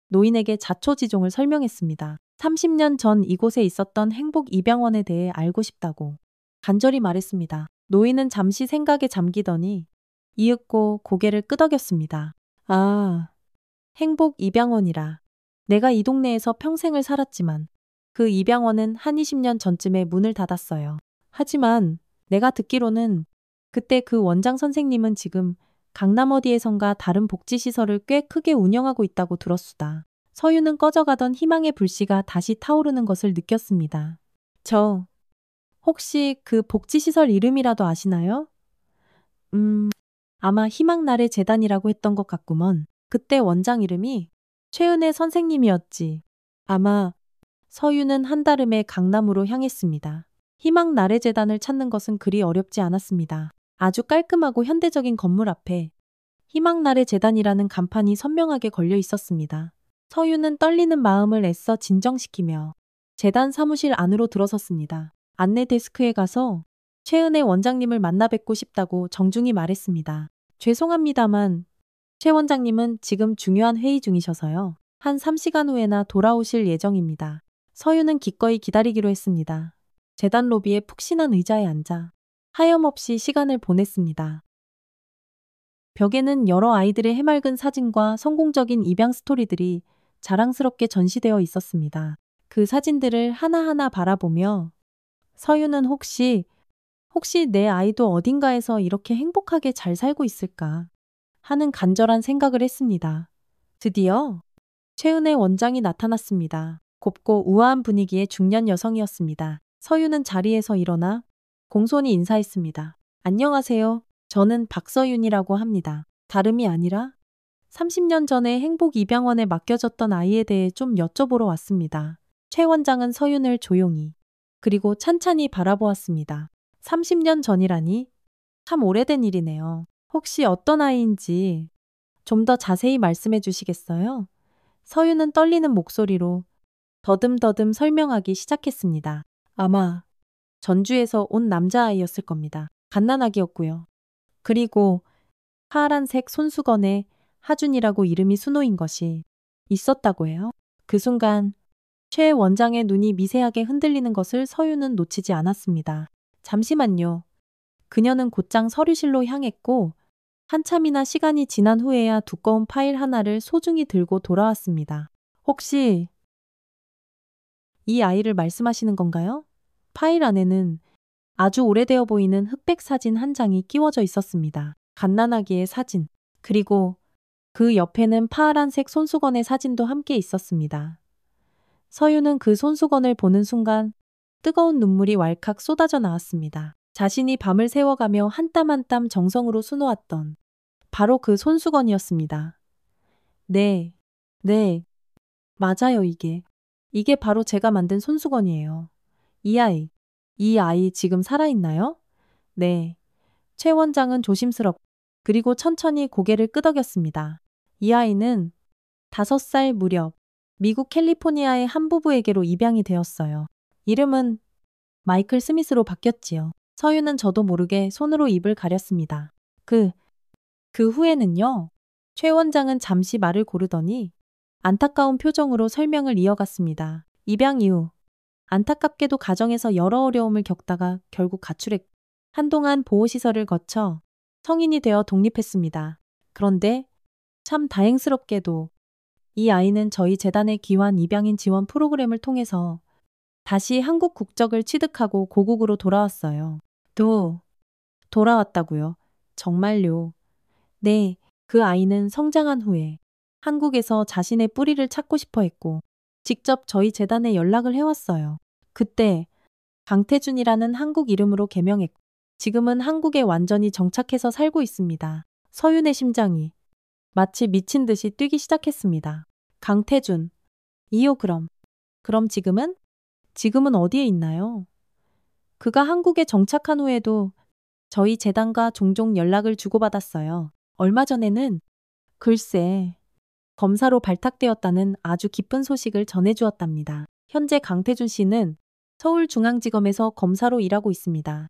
노인에게 자초지종을 설명했습니다. 30년 전 이곳에 있었던 행복입양원에 대해 알고 싶다고 간절히 말했습니다. 노인은 잠시 생각에 잠기더니 이윽고 고개를 끄덕였습니다. 아, 행복입양원이라. 내가 이 동네에서 평생을 살았지만 그 입양원은 한 20년 전쯤에 문을 닫았어요. 하지만 내가 듣기로는 그때 그 원장 선생님은 지금 강남 어디에선가 다른 복지시설을 꽤 크게 운영하고 있다고 들었수다. 서유는 꺼져가던 희망의 불씨가 다시 타오르는 것을 느꼈습니다. 저 혹시 그 복지시설 이름이라도 아시나요? 아마 희망나래 재단이라고 했던 것 같구먼. 그때 원장 이름이 최은혜 선생님이었지. 아마. 서유는 한달음에 강남으로 향했습니다. 희망나래 재단을 찾는 것은 그리 어렵지 않았습니다. 아주 깔끔하고 현대적인 건물 앞에 희망나래 재단이라는 간판이 선명하게 걸려 있었습니다. 서유는 떨리는 마음을 애써 진정시키며 재단 사무실 안으로 들어섰습니다. 안내 데스크에 가서 최은혜 원장님을 만나 뵙고 싶다고 정중히 말했습니다. 죄송합니다만 최 원장님은 지금 중요한 회의 중이셔서요. 한 3시간 후에나 돌아오실 예정입니다. 서유는 기꺼이 기다리기로 했습니다. 재단 로비의 푹신한 의자에 앉아 하염없이 시간을 보냈습니다. 벽에는 여러 아이들의 해맑은 사진과 성공적인 입양 스토리들이 자랑스럽게 전시되어 있었습니다. 그 사진들을 하나하나 바라보며 서유는 혹시 내 아이도 어딘가에서 이렇게 행복하게 잘 살고 있을까 하는 간절한 생각을 했습니다. 드디어 최은혜 원장이 나타났습니다. 곱고 우아한 분위기의 중년 여성이었습니다. 서유는 자리에서 일어나 공손히 인사했습니다. 안녕하세요. 저는 박서윤이라고 합니다. 다름이 아니라 30년 전에 행복입양원에 맡겨졌던 아이에 대해 좀 여쭤보러 왔습니다. 최 원장은 서윤을 조용히 그리고 찬찬히 바라보았습니다. 30년 전이라니 참 오래된 일이네요. 혹시 어떤 아이인지 좀 더 자세히 말씀해 주시겠어요? 서윤은 떨리는 목소리로 더듬더듬 설명하기 시작했습니다. 아마 전주에서 온 남자아이였을 겁니다. 갓난아기였고요. 그리고 파란색 손수건에 하준이라고 이름이 수놓인 것이 있었다고 해요. 그 순간 최 원장의 눈이 미세하게 흔들리는 것을 서윤은 놓치지 않았습니다. 잠시만요. 그녀는 곧장 서류실로 향했고 한참이나 시간이 지난 후에야 두꺼운 파일 하나를 소중히 들고 돌아왔습니다. 혹시 이 아이를 말씀하시는 건가요? 파일 안에는 아주 오래되어 보이는 흑백 사진 한 장이 끼워져 있었습니다. 갓난아기의 사진, 그리고 그 옆에는 파란색 손수건의 사진도 함께 있었습니다. 서유는 그 손수건을 보는 순간 뜨거운 눈물이 왈칵 쏟아져 나왔습니다. 자신이 밤을 새워가며 한 땀 한 땀 정성으로 수놓았던 바로 그 손수건이었습니다. 네, 맞아요, 이게 바로 제가 만든 손수건이에요. 이 아이 지금 살아있나요? 네. 최 원장은 조심스럽고 그리고 천천히 고개를 끄덕였습니다. 이 아이는 5살 무렵 미국 캘리포니아의 한 부부에게로 입양이 되었어요. 이름은 마이클 스미스로 바뀌었지요. 서유는 저도 모르게 손으로 입을 가렸습니다. 그 후에는요? 최 원장은 잠시 말을 고르더니 안타까운 표정으로 설명을 이어갔습니다. 입양 이후 안타깝게도 가정에서 여러 어려움을 겪다가 결국 가출했고 한동안 보호시설을 거쳐 성인이 되어 독립했습니다. 그런데 참 다행스럽게도 이 아이는 저희 재단의 기환 입양인 지원 프로그램을 통해서 다시 한국 국적을 취득하고 고국으로 돌아왔어요. 돌아왔다고요? 정말요? 네, 그 아이는 성장한 후에 한국에서 자신의 뿌리를 찾고 싶어 했고 직접 저희 재단에 연락을 해왔어요. 그때 강태준이라는 한국 이름으로 개명했고 지금은 한국에 완전히 정착해서 살고 있습니다. 서윤의 심장이 마치 미친 듯이 뛰기 시작했습니다. 강태준. 그럼 지금은 어디에 있나요? 그가 한국에 정착한 후에도 저희 재단과 종종 연락을 주고받았어요. 얼마 전에는 글쎄 검사로 발탁되었다는 아주 기쁜 소식을 전해주었답니다. 현재 강태준 씨는 서울중앙지검에서 검사로 일하고 있습니다.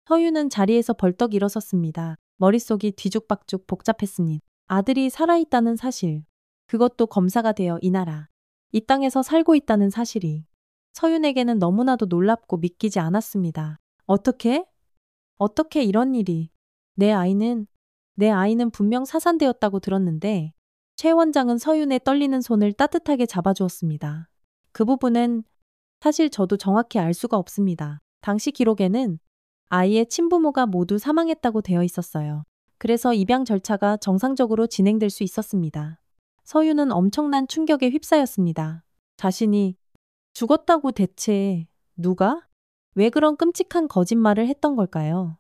서유는 자리에서 벌떡 일어섰습니다. 머릿속이 뒤죽박죽 복잡했으니 아들이 살아있다는 사실, 그것도 검사가 되어 이 나라, 이 땅에서 살고 있다는 사실이 서윤에게는 너무나도 놀랍고 믿기지 않았습니다. 어떻게 이런 일이? 내 아이는 분명 사산되었다고 들었는데 최 원장은 서윤의 떨리는 손을 따뜻하게 잡아주었습니다. 그 부분은 사실 저도 정확히 알 수가 없습니다. 당시 기록에는 아이의 친부모가 모두 사망했다고 되어 있었어요. 그래서 입양 절차가 정상적으로 진행될 수 있었습니다. 서유는 엄청난 충격에 휩싸였습니다. 자신이 죽었다고 대체 누가? 왜 그런 끔찍한 거짓말을 했던 걸까요?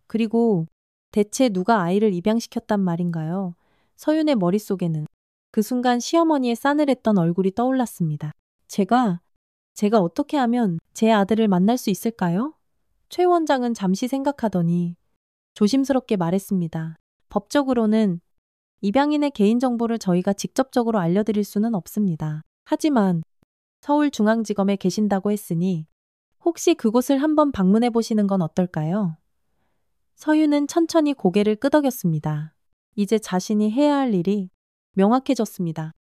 그리고 대체 누가 아이를 입양시켰단 말인가요? 서윤의 머릿속에는 그 순간 시어머니의 싸늘했던 얼굴이 떠올랐습니다. 제가 어떻게 하면 제 아들을 만날 수 있을까요? 최 원장은 잠시 생각하더니 조심스럽게 말했습니다. 법적으로는 입양인의 개인정보를 저희가 직접적으로 알려드릴 수는 없습니다. 하지만 서울중앙지검에 계신다고 했으니 혹시 그곳을 한번 방문해 보시는 건 어떨까요? 서유는 천천히 고개를 끄덕였습니다. 이제 자신이 해야 할 일이 명확해졌습니다.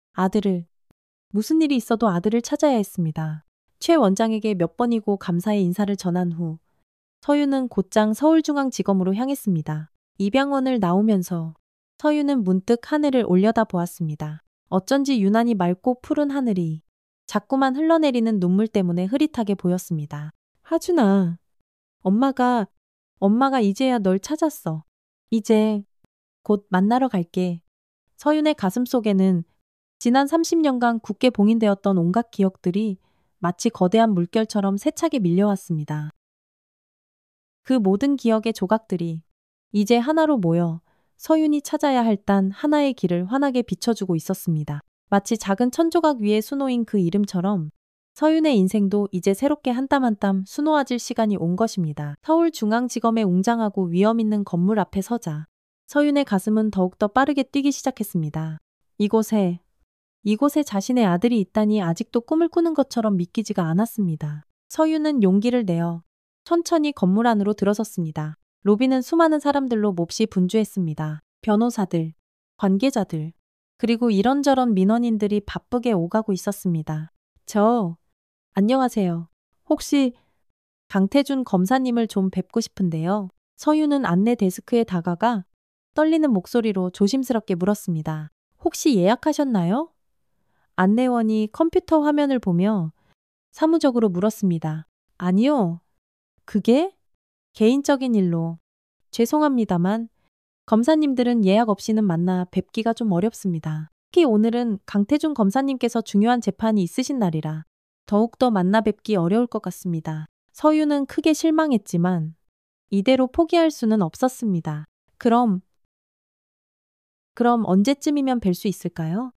무슨 일이 있어도 아들을 찾아야 했습니다. 최 원장에게 몇 번이고 감사의 인사를 전한 후 서유는 곧장 서울중앙지검으로 향했습니다. 입양원을 나오면서 서유는 문득 하늘을 올려다 보았습니다. 어쩐지 유난히 맑고 푸른 하늘이 자꾸만 흘러내리는 눈물 때문에 흐릿하게 보였습니다. 하준아, 엄마가 이제야 널 찾았어. 이제 곧 만나러 갈게. 서윤의 가슴속에는 지난 30년간 굳게 봉인되었던 온갖 기억들이 마치 거대한 물결처럼 세차게 밀려왔습니다. 그 모든 기억의 조각들이 이제 하나로 모여 서윤이 찾아야 할 단 하나의 길을 환하게 비춰주고 있었습니다. 마치 작은 천조각 위에 수놓인 그 이름처럼 서윤의 인생도 이제 새롭게 한 땀 한 땀 수놓아질 시간이 온 것입니다. 서울중앙지검의 웅장하고 위험 있는 건물 앞에 서자 서윤의 가슴은 더욱더 빠르게 뛰기 시작했습니다. 이곳에 자신의 아들이 있다니 아직도 꿈을 꾸는 것처럼 믿기지가 않았습니다. 서윤은 용기를 내어 천천히 건물 안으로 들어섰습니다. 로비는 수많은 사람들로 몹시 분주했습니다. 변호사들, 관계자들, 그리고 이런저런 민원인들이 바쁘게 오가고 있었습니다. 안녕하세요. 혹시 강태준 검사님을 좀 뵙고 싶은데요. 서윤은 안내 데스크에 다가가 떨리는 목소리로 조심스럽게 물었습니다. 혹시 예약하셨나요? 안내원이 컴퓨터 화면을 보며 사무적으로 물었습니다. 아니요. 그게 개인적인 일로. 죄송합니다만 검사님들은 예약 없이는 만나 뵙기가 좀 어렵습니다. 특히 오늘은 강태준 검사님께서 중요한 재판이 있으신 날이라 더욱더 만나 뵙기 어려울 것 같습니다. 서유는 크게 실망했지만 이대로 포기할 수는 없었습니다. 그럼 언제쯤이면 뵐 수 있을까요?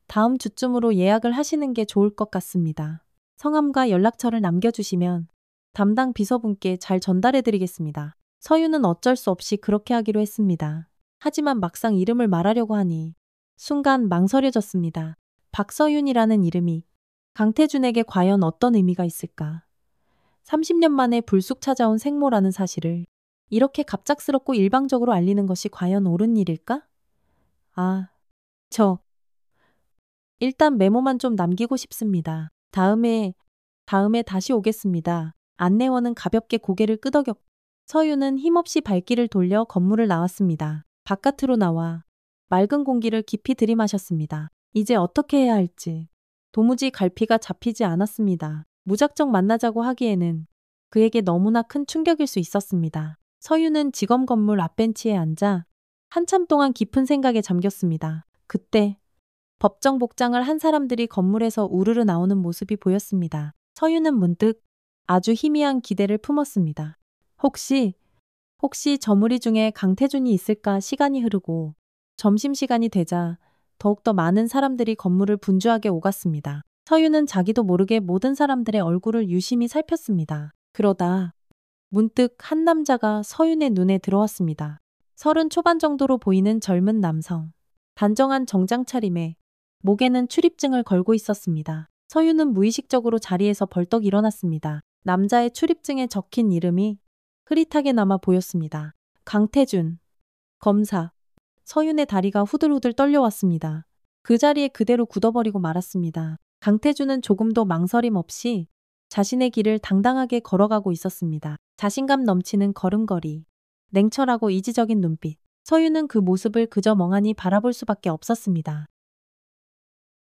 다음 주쯤으로 예약을 하시는 게 좋을 것 같습니다. 성함과 연락처를 남겨주시면 담당 비서분께 잘 전달해드리겠습니다. 서유는 어쩔 수 없이 그렇게 하기로 했습니다. 하지만 막상 이름을 말하려고 하니 순간 망설여졌습니다. 박서윤이라는 이름이 강태준에게 과연 어떤 의미가 있을까? 30년 만에 불쑥 찾아온 생모라는 사실을 이렇게 갑작스럽고 일방적으로 알리는 것이 과연 옳은 일일까? 일단 메모만 좀 남기고 싶습니다. 다음에 다시 오겠습니다. 안내원은 가볍게 고개를 끄덕였고 서유는 힘없이 발길을 돌려 건물을 나왔습니다. 바깥으로 나와 맑은 공기를 깊이 들이마셨습니다. 이제 어떻게 해야 할지 도무지 갈피가 잡히지 않았습니다. 무작정 만나자고 하기에는 그에게 너무나 큰 충격일 수 있었습니다. 서유는 지검 건물 앞벤치에 앉아 한참 동안 깊은 생각에 잠겼습니다. 그때 법정 복장을 한 사람들이 건물에서 우르르 나오는 모습이 보였습니다. 서유는 문득 아주 희미한 기대를 품었습니다. 혹시 저 무리 중에 강태준이 있을까? 시간이 흐르고 점심시간이 되자 더욱더 많은 사람들이 건물을 분주하게 오갔습니다. 서유는 자기도 모르게 모든 사람들의 얼굴을 유심히 살폈습니다. 그러다 문득 한 남자가 서윤의 눈에 들어왔습니다. 30 초반 정도로 보이는 젊은 남성. 단정한 정장 차림에 목에는 출입증을 걸고 있었습니다. 서윤은 무의식적으로 자리에서 벌떡 일어났습니다. 남자의 출입증에 적힌 이름이 흐릿하게 남아 보였습니다. 강태준 검사. 서윤의 다리가 후들후들 떨려왔습니다. 그 자리에 그대로 굳어버리고 말았습니다. 강태준은 조금도 망설임 없이 자신의 길을 당당하게 걸어가고 있었습니다. 자신감 넘치는 걸음걸이, 냉철하고 이지적인 눈빛. 서윤은 그 모습을 그저 멍하니 바라볼 수밖에 없었습니다.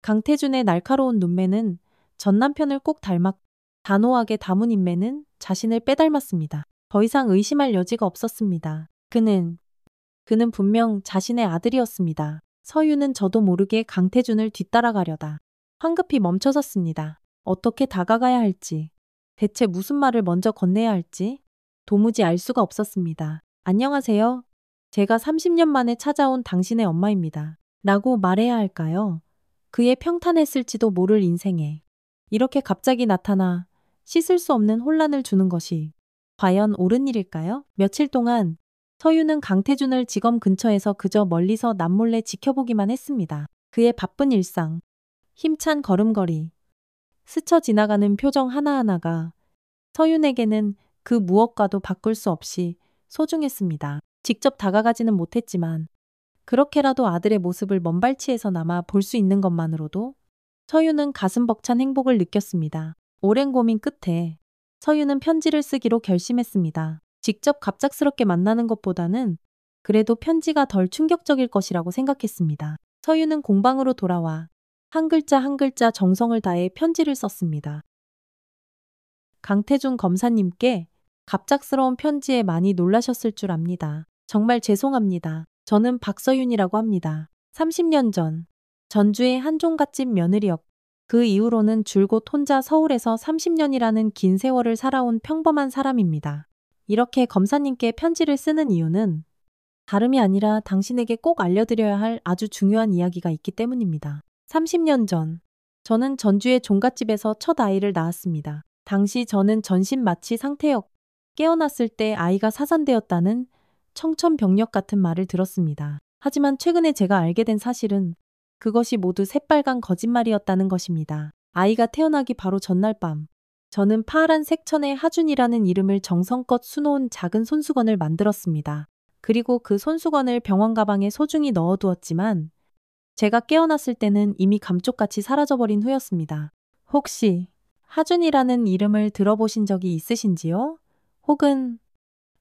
강태준의 날카로운 눈매는 전 남편을 꼭 닮았고 단호하게 담은 인매는 자신을 빼닮았습니다. 더 이상 의심할 여지가 없었습니다. 그는 분명 자신의 아들이었습니다. 서유는 저도 모르게 강태준을 뒤따라가려다 황급히 멈춰섰습니다. 어떻게 다가가야 할지, 대체 무슨 말을 먼저 건네야 할지 도무지 알 수가 없었습니다. 안녕하세요. 제가 30년 만에 찾아온 당신의 엄마입니다. 라고 말해야 할까요? 그의 평탄했을지도 모를 인생에 이렇게 갑자기 나타나 씻을 수 없는 혼란을 주는 것이 과연 옳은 일일까요? 며칠 동안 서유는 강태준을 지검 근처에서 그저 멀리서 남몰래 지켜보기만 했습니다. 그의 바쁜 일상, 힘찬 걸음걸이, 스쳐 지나가는 표정 하나하나가 서윤에게는 그 무엇과도 바꿀 수 없이 소중했습니다. 직접 다가가지는 못했지만 그렇게라도 아들의 모습을 먼발치에서나마 볼 수 있는 것만으로도 서윤은 가슴 벅찬 행복을 느꼈습니다. 오랜 고민 끝에 서윤은 편지를 쓰기로 결심했습니다. 직접 갑작스럽게 만나는 것보다는 그래도 편지가 덜 충격적일 것이라고 생각했습니다. 서윤은 공방으로 돌아와 한 글자 한 글자 정성을 다해 편지를 썼습니다. 강태준 검사님께 갑작스러운 편지에 많이 놀라셨을 줄 압니다. 정말 죄송합니다. 저는 박서윤이라고 합니다. 30년 전 전주의 한 종갓집 며느리였고 그 이후로는 줄곧 혼자 서울에서 30년이라는 긴 세월을 살아온 평범한 사람입니다. 이렇게 검사님께 편지를 쓰는 이유는 다름이 아니라 당신에게 꼭 알려드려야 할 아주 중요한 이야기가 있기 때문입니다. 30년 전 저는 전주의 종갓집에서 첫 아이를 낳았습니다. 당시 저는 전신 마취 상태였고 깨어났을 때 아이가 사산되었다는 청천벽력 같은 말을 들었습니다. 하지만 최근에 제가 알게 된 사실은 그것이 모두 새빨간 거짓말이었다는 것입니다. 아이가 태어나기 바로 전날 밤 저는 파란색 천의 하준이라는 이름을 정성껏 수놓은 작은 손수건을 만들었습니다. 그리고 그 손수건을 병원 가방에 소중히 넣어두었지만 제가 깨어났을 때는 이미 감쪽같이 사라져버린 후였습니다. 혹시 하준이라는 이름을 들어보신 적이 있으신지요? 혹은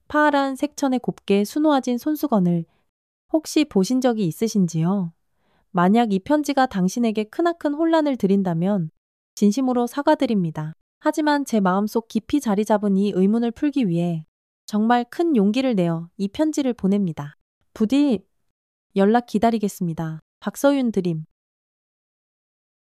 파란 색천에 곱게 수놓아진 손수건을 혹시 보신 적이 있으신지요? 만약 이 편지가 당신에게 크나큰 혼란을 드린다면 진심으로 사과드립니다. 하지만 제 마음속 깊이 자리 잡은 이 의문을 풀기 위해 정말 큰 용기를 내어 이 편지를 보냅니다. 부디 연락 기다리겠습니다. 박서윤 드림.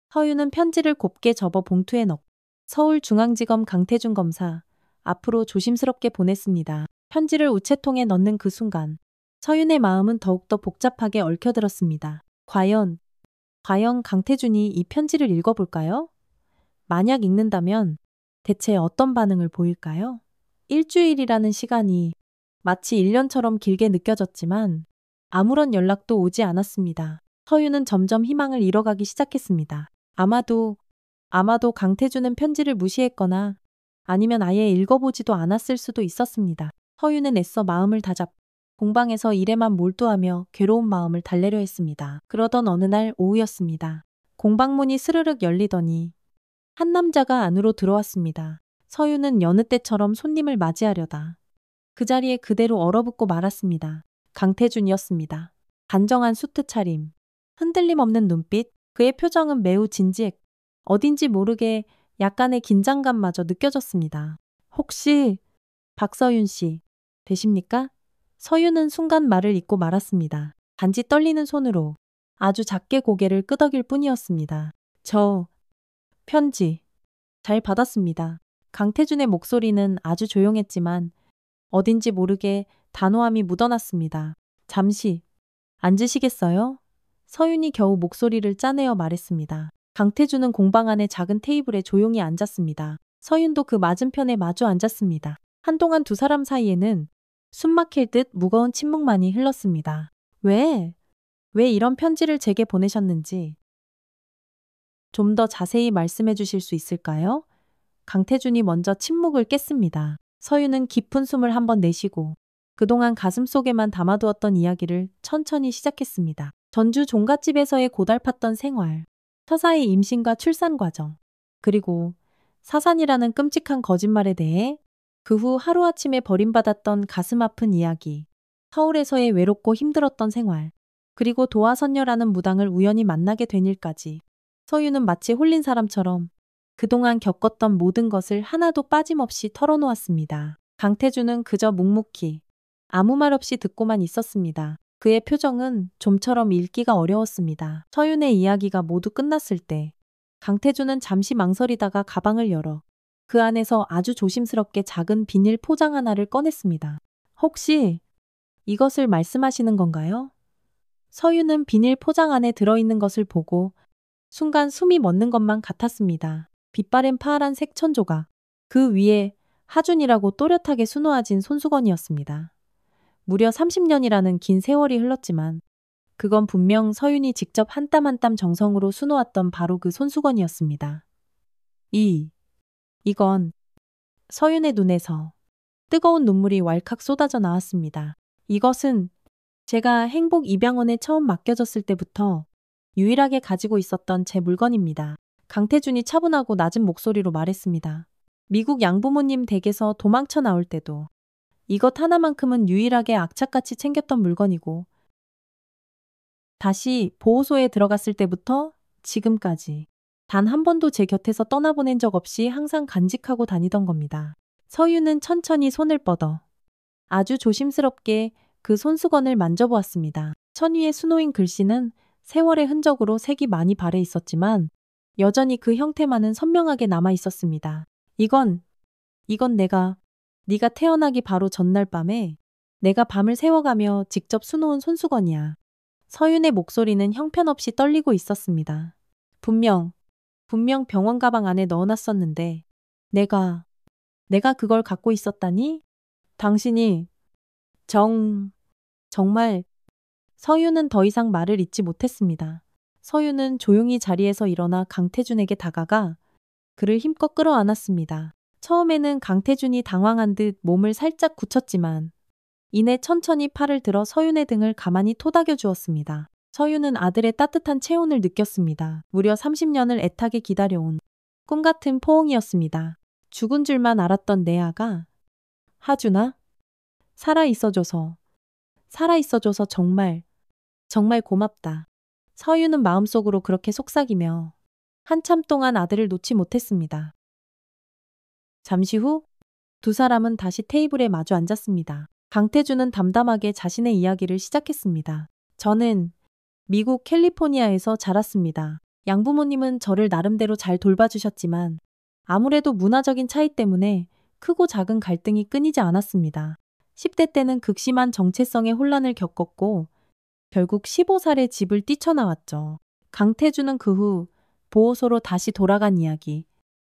서윤은 편지를 곱게 접어 봉투에 넣고 서울중앙지검 강태준 검사 앞으로 조심스럽게 보냈습니다. 편지를 우체통에 넣는 그 순간 서윤의 마음은 더욱더 복잡하게 얽혀들었습니다. 과연 강태준이 이 편지를 읽어볼까요? 만약 읽는다면 대체 어떤 반응을 보일까요? 일주일이라는 시간이 마치 1년처럼 길게 느껴졌지만 아무런 연락도 오지 않았습니다. 서윤은 점점 희망을 잃어가기 시작했습니다. 아마도 강태준은 편지를 무시했거나 아니면 아예 읽어보지도 않았을 수도 있었습니다. 서윤은 애써 마음을 다잡고 공방에서 일에만 몰두하며 괴로운 마음을 달래려 했습니다. 그러던 어느 날 오후였습니다. 공방문이 스르륵 열리더니 한 남자가 안으로 들어왔습니다. 서윤은 여느 때처럼 손님을 맞이하려다 그 자리에 그대로 얼어붙고 말았습니다. 강태준이었습니다. 단정한 수트 차림, 흔들림 없는 눈빛, 그의 표정은 매우 진지했고 어딘지 모르게 약간의 긴장감마저 느껴졌습니다. 혹시 박서윤 씨 되십니까? 서윤은 순간 말을 잇고 말았습니다. 단지 떨리는 손으로 아주 작게 고개를 끄덕일 뿐이었습니다. 저 편지 잘 받았습니다. 강태준의 목소리는 아주 조용했지만 어딘지 모르게 단호함이 묻어났습니다. 잠시 앉으시겠어요? 서윤이 겨우 목소리를 짜내어 말했습니다. 강태준은 공방 안의 작은 테이블에 조용히 앉았습니다. 서윤도 그 맞은편에 마주 앉았습니다. 한동안 두 사람 사이에는 숨막힐 듯 무거운 침묵만이 흘렀습니다. 왜 이런 편지를 제게 보내셨는지 좀 더 자세히 말씀해 주실 수 있을까요? 강태준이 먼저 침묵을 깼습니다. 서윤은 깊은 숨을 한번 내쉬고 그동안 가슴속에만 담아두었던 이야기를 천천히 시작했습니다. 전주 종갓집에서의 고달팠던 생활, 처사의 임신과 출산 과정, 그리고 사산이라는 끔찍한 거짓말에 대해 그 후 하루아침에 버림받았던 가슴 아픈 이야기, 서울에서의 외롭고 힘들었던 생활, 그리고 도화선녀라는 무당을 우연히 만나게 된 일까지 서윤은 마치 홀린 사람처럼 그동안 겪었던 모든 것을 하나도 빠짐없이 털어놓았습니다. 강태준은 그저 묵묵히 아무 말 없이 듣고만 있었습니다. 그의 표정은 좀처럼 읽기가 어려웠습니다. 서윤의 이야기가 모두 끝났을 때 강태준은 잠시 망설이다가 가방을 열어 그 안에서 아주 조심스럽게 작은 비닐 포장 하나를 꺼냈습니다. 혹시 이것을 말씀하시는 건가요? 서윤은 비닐 포장 안에 들어있는 것을 보고 순간 숨이 멎는 것만 같았습니다. 빛바랜 파란 색천 조각, 그 위에 하준이라고 또렷하게 수놓아진 손수건이었습니다. 무려 30년이라는 긴 세월이 흘렀지만 그건 분명 서윤이 직접 한 땀 한 땀 정성으로 수놓았던 바로 그 손수건이었습니다. 이건 서윤의 눈에서 뜨거운 눈물이 왈칵 쏟아져 나왔습니다. 이것은 제가 행복 입양원에 처음 맡겨졌을 때부터 유일하게 가지고 있었던 제 물건입니다. 강태준이 차분하고 낮은 목소리로 말했습니다. 미국 양부모님 댁에서 도망쳐 나올 때도 이것 하나만큼은 유일하게 악착같이 챙겼던 물건이고 다시 보호소에 들어갔을 때부터 지금까지 단 한 번도 제 곁에서 떠나보낸 적 없이 항상 간직하고 다니던 겁니다. 서윤은 천천히 손을 뻗어 아주 조심스럽게 그 손수건을 만져보았습니다. 천 위의 수놓인 글씨는 세월의 흔적으로 색이 많이 바래 있었지만 여전히 그 형태만은 선명하게 남아 있었습니다. 이건 네가 태어나기 바로 전날 밤에 내가 밤을 새워가며 직접 수놓은 손수건이야. 서윤의 목소리는 형편없이 떨리고 있었습니다. 분명 병원 가방 안에 넣어놨었는데 내가 그걸 갖고 있었다니? 당신이 정말 서윤은 더 이상 말을 잇지 못했습니다. 서윤은 조용히 자리에서 일어나 강태준에게 다가가 그를 힘껏 끌어안았습니다. 처음에는 강태준이 당황한 듯 몸을 살짝 굳혔지만 이내 천천히 팔을 들어 서윤의 등을 가만히 토닥여 주었습니다. 서윤은 아들의 따뜻한 체온을 느꼈습니다. 무려 30년을 애타게 기다려온 꿈같은 포옹이었습니다. 죽은 줄만 알았던 내 아가 하준아? 살아있어줘서 정말 고맙다. 서윤은 마음속으로 그렇게 속삭이며 한참 동안 아들을 놓지 못했습니다. 잠시 후 두 사람은 다시 테이블에 마주 앉았습니다. 강태준은 담담하게 자신의 이야기를 시작했습니다. 저는 미국 캘리포니아에서 자랐습니다. 양부모님은 저를 나름대로 잘 돌봐주셨지만 아무래도 문화적인 차이 때문에 크고 작은 갈등이 끊이지 않았습니다. 10대 때는 극심한 정체성의 혼란을 겪었고 결국 15살에 집을 뛰쳐나왔죠. 강태준은 그 후 보호소로 다시 돌아간 이야기,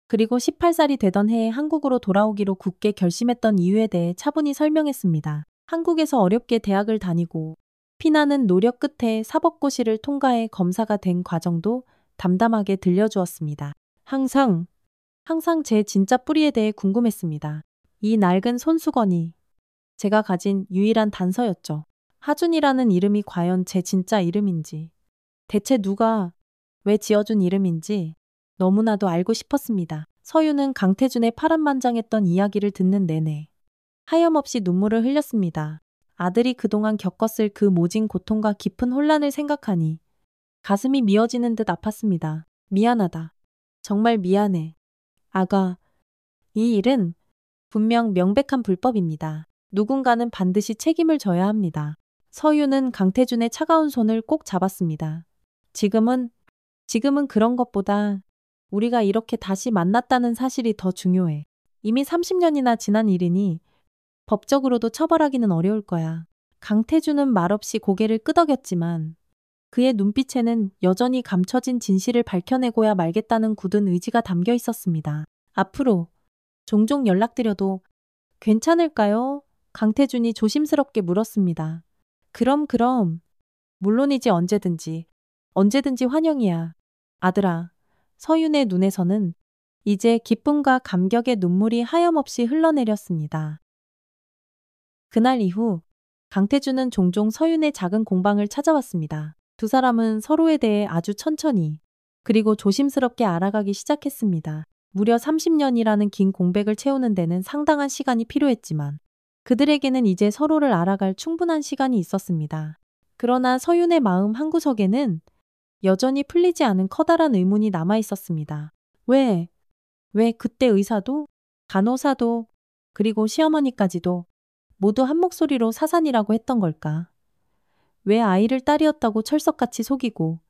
그리고 18살이 되던 해에 한국으로 돌아오기로 굳게 결심했던 이유에 대해 차분히 설명했습니다. 한국에서 어렵게 대학을 다니고 피나는 노력 끝에 사법고시를 통과해 검사가 된 과정도 담담하게 들려주었습니다. 항상 제 진짜 뿌리에 대해 궁금했습니다. 이 낡은 손수건이 제가 가진 유일한 단서였죠. 하준이라는 이름이 과연 제 진짜 이름인지, 대체 누가 왜 지어준 이름인지 너무나도 알고 싶었습니다. 서윤은 강태준의 파란만장했던 이야기를 듣는 내내 하염없이 눈물을 흘렸습니다. 아들이 그동안 겪었을 그 모진 고통과 깊은 혼란을 생각하니 가슴이 미어지는 듯 아팠습니다. 미안하다. 정말 미안해. 아가, 이 일은 분명 명백한 불법입니다. 누군가는 반드시 책임을 져야 합니다. 서윤은 강태준의 차가운 손을 꼭 잡았습니다. 지금은 그런 것보다 우리가 이렇게 다시 만났다는 사실이 더 중요해. 이미 30년이나 지난 일이니 법적으로도 처벌하기는 어려울 거야. 강태준은 말없이 고개를 끄덕였지만 그의 눈빛에는 여전히 감춰진 진실을 밝혀내고야 말겠다는 굳은 의지가 담겨 있었습니다. 앞으로 종종 연락드려도 괜찮을까요? 강태준이 조심스럽게 물었습니다. 그럼 물론이지. 언제든지 환영이야. 아들아. 서윤의 눈에서는 이제 기쁨과 감격의 눈물이 하염없이 흘러내렸습니다. 그날 이후 강태준은 종종 서윤의 작은 공방을 찾아왔습니다. 두 사람은 서로에 대해 아주 천천히 그리고 조심스럽게 알아가기 시작했습니다. 무려 30년이라는 긴 공백을 채우는 데는 상당한 시간이 필요했지만 그들에게는 이제 서로를 알아갈 충분한 시간이 있었습니다. 그러나 서윤의 마음 한구석에는 여전히 풀리지 않은 커다란 의문이 남아 있었습니다. 왜 그때 의사도, 간호사도, 그리고 시어머니까지도 모두 한 목소리로 사산이라고 했던 걸까? 왜 아이를 딸이었다고 철석같이 속이고